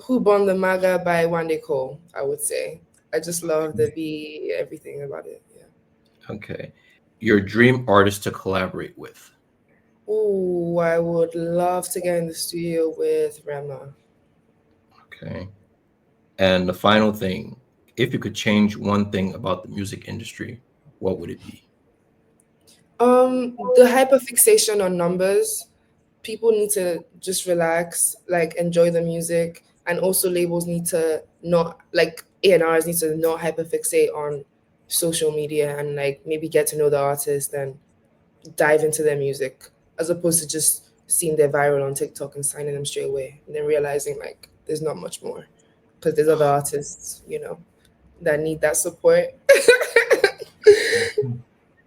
Speaker 1: Who Born the Maga by Wande Cole, I would say. I just love the beat, everything about it. Yeah.
Speaker 2: Okay. Your dream artist to collaborate with?
Speaker 1: Ooh, I would love to get in the studio with Rema.
Speaker 2: Okay. And the final thing, if you could change one thing about the music industry, what would it be?
Speaker 1: The hyperfixation on numbers. People need to just relax, like enjoy the music, and also labels need to not like A&Rs need to not hyperfixate on social media and like maybe get to know the artist and dive into their music as opposed to just seeing their viral on TikTok and signing them straight away and then realizing like there's not much more because there's other artists, that need that support.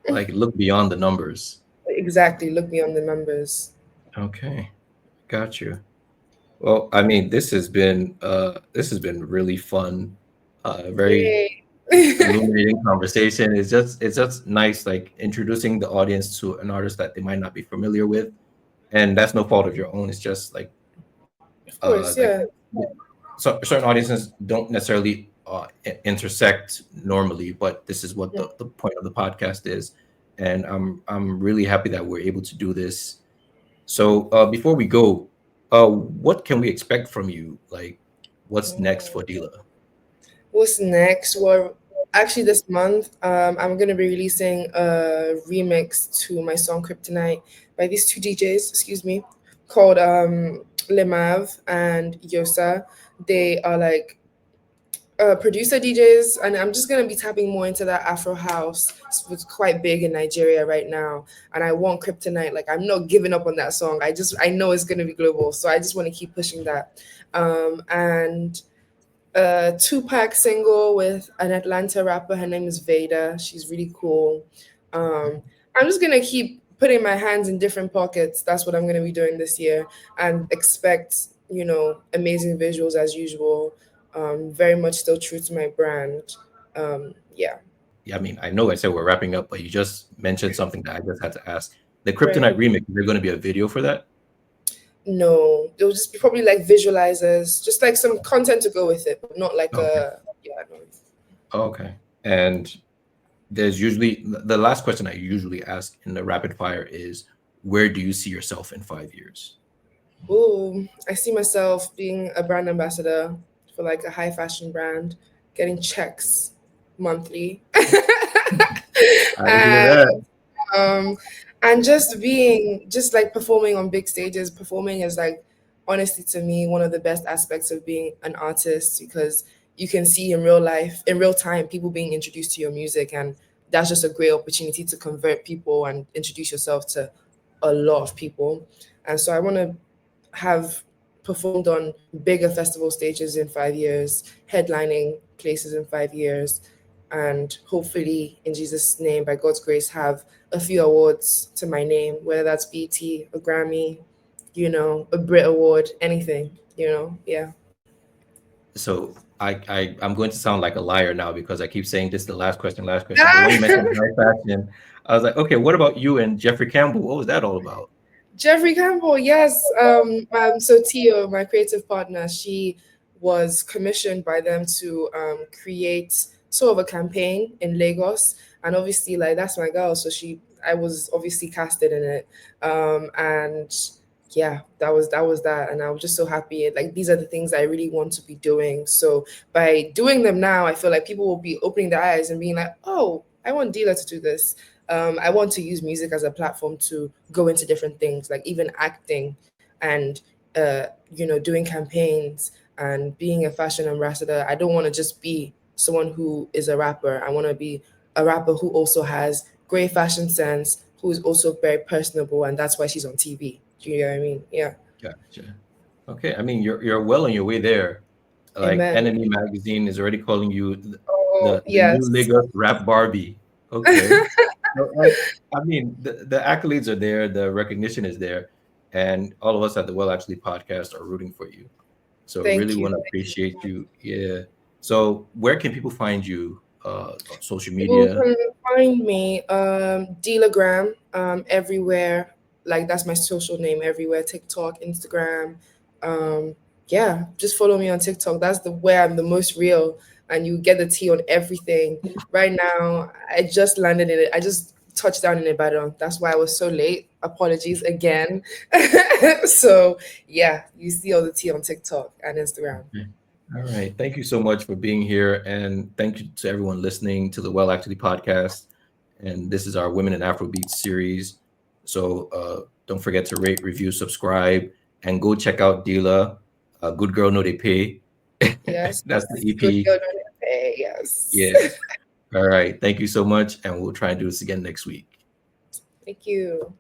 Speaker 2: Like look beyond the numbers.
Speaker 1: Exactly, look beyond the numbers.
Speaker 2: Okay, got you. Well, I mean, this has been really fun, very
Speaker 1: Yay.
Speaker 2: illuminating conversation. It's just nice, like introducing the audience to an artist that they might not be familiar with, and that's no fault of your own. It's just
Speaker 1: Of course,
Speaker 2: like
Speaker 1: yeah.
Speaker 2: so certain audiences don't necessarily intersect normally, but this is what
Speaker 1: Yeah.
Speaker 2: the point of the podcast is, and I'm really happy that we're able to do this. So before we go, what can we expect from you? Like, what's next for Deela?
Speaker 1: What's next? Well, actually, this month, I'm gonna be releasing a remix to my song "Kryptonite" by these two DJs. Excuse me, called Limav and Yosa. They are like producer DJs, and I'm just gonna be tapping more into that Afro house. It's quite big in Nigeria right now, and I want Kryptonite. Like I'm not giving up on that song. I know it's gonna be global, so I just want to keep pushing that. And a Tupac single with an Atlanta rapper. Her name is Veda. She's really cool. Um, I'm just gonna keep putting my hands in different pockets. That's what I'm gonna be doing this year, and expect amazing visuals as usual. Very much still true to my brand. Yeah.
Speaker 2: Yeah, I mean, I know I said we're wrapping up, but you just mentioned something that I just had to ask. The
Speaker 1: Right.
Speaker 2: Kryptonite remix, is there going to be a video for that?
Speaker 1: No, it will just be probably like visualizers, just like some content to go with it, but not like
Speaker 2: Okay.
Speaker 1: a yeah. No.
Speaker 2: Okay. And there's usually the last question I usually ask in the rapid fire is, where do you see yourself in 5 years?
Speaker 1: Ooh, I see myself being a brand ambassador for like a high fashion brand, getting checks monthly.
Speaker 2: I hear
Speaker 1: and
Speaker 2: that.
Speaker 1: um and just being just like performing on big stages. Performing is like honestly to me one of the best aspects of being an artist because you can see in real life, in real time, people being introduced to your music, and that's just a great opportunity to convert people and introduce yourself to a lot of people. And so I want to have performed on bigger festival stages in 5 years, headlining places in 5 years, and hopefully, in Jesus' name, by God's grace, have a few awards to my name, whether that's BT, a Grammy, a Brit Award, anything, yeah.
Speaker 2: So I'm going to sound like a liar now because I keep saying this is the last question, last question. But when you mentioned high fashion, I was like, okay, what about you and Jeffrey Campbell? What was that all about?
Speaker 1: Jeffrey Campbell, yes. So Tio, my creative partner, she was commissioned by them to create sort of a campaign in Lagos, and obviously, like that's my girl. So I was obviously casted in it, and yeah, that was that, and I was just so happy. Like these are the things I really want to be doing. So by doing them now, I feel like people will be opening their eyes and being like, oh, I want Dealer to do this. I want to use music as a platform to go into different things, like even acting and doing campaigns and being a fashion ambassador. I don't want to just be someone who is a rapper. I want to be a rapper who also has great fashion sense, who is also very personable, and that's why she's on TV. Do you know what I mean? Yeah.
Speaker 2: Gotcha. Okay, I mean you're well on your way there. Like
Speaker 1: Amen.
Speaker 2: Enemy Magazine is already calling you
Speaker 1: Oh
Speaker 2: the new
Speaker 1: yes.
Speaker 2: Lagos rap Barbie. Okay. So, like, I mean, the accolades are there, the recognition is there, and all of us at the Well Actually podcast are rooting for you. So really
Speaker 1: Thank you.
Speaker 2: want to appreciate you. Yeah. So where can people find you on social
Speaker 1: People
Speaker 2: media?
Speaker 1: can find me, Dealagram, everywhere. Like that's my social name everywhere. TikTok, Instagram. Um, yeah, just follow me on TikTok. That's the where I'm the most real, and you get the tea on everything. Right now, I just landed in it. I just touchdown in Ibadan. That's why I was so late. Apologies again. So yeah, you see all the tea on TikTok and Instagram.
Speaker 2: Okay. All right. Thank you so much for being here. And thank you to everyone listening to the Well Actually podcast. And this is our Women in Afrobeats series. So don't forget to rate, review, subscribe, and go check out Deela, Good Girl No Dey Pay.
Speaker 1: Yes.
Speaker 2: That's the
Speaker 1: Good
Speaker 2: EP.
Speaker 1: girl, no dey pay. Yes.
Speaker 2: Yes. All right. Thank you so much. And we'll try and do this again next week.
Speaker 1: Thank you.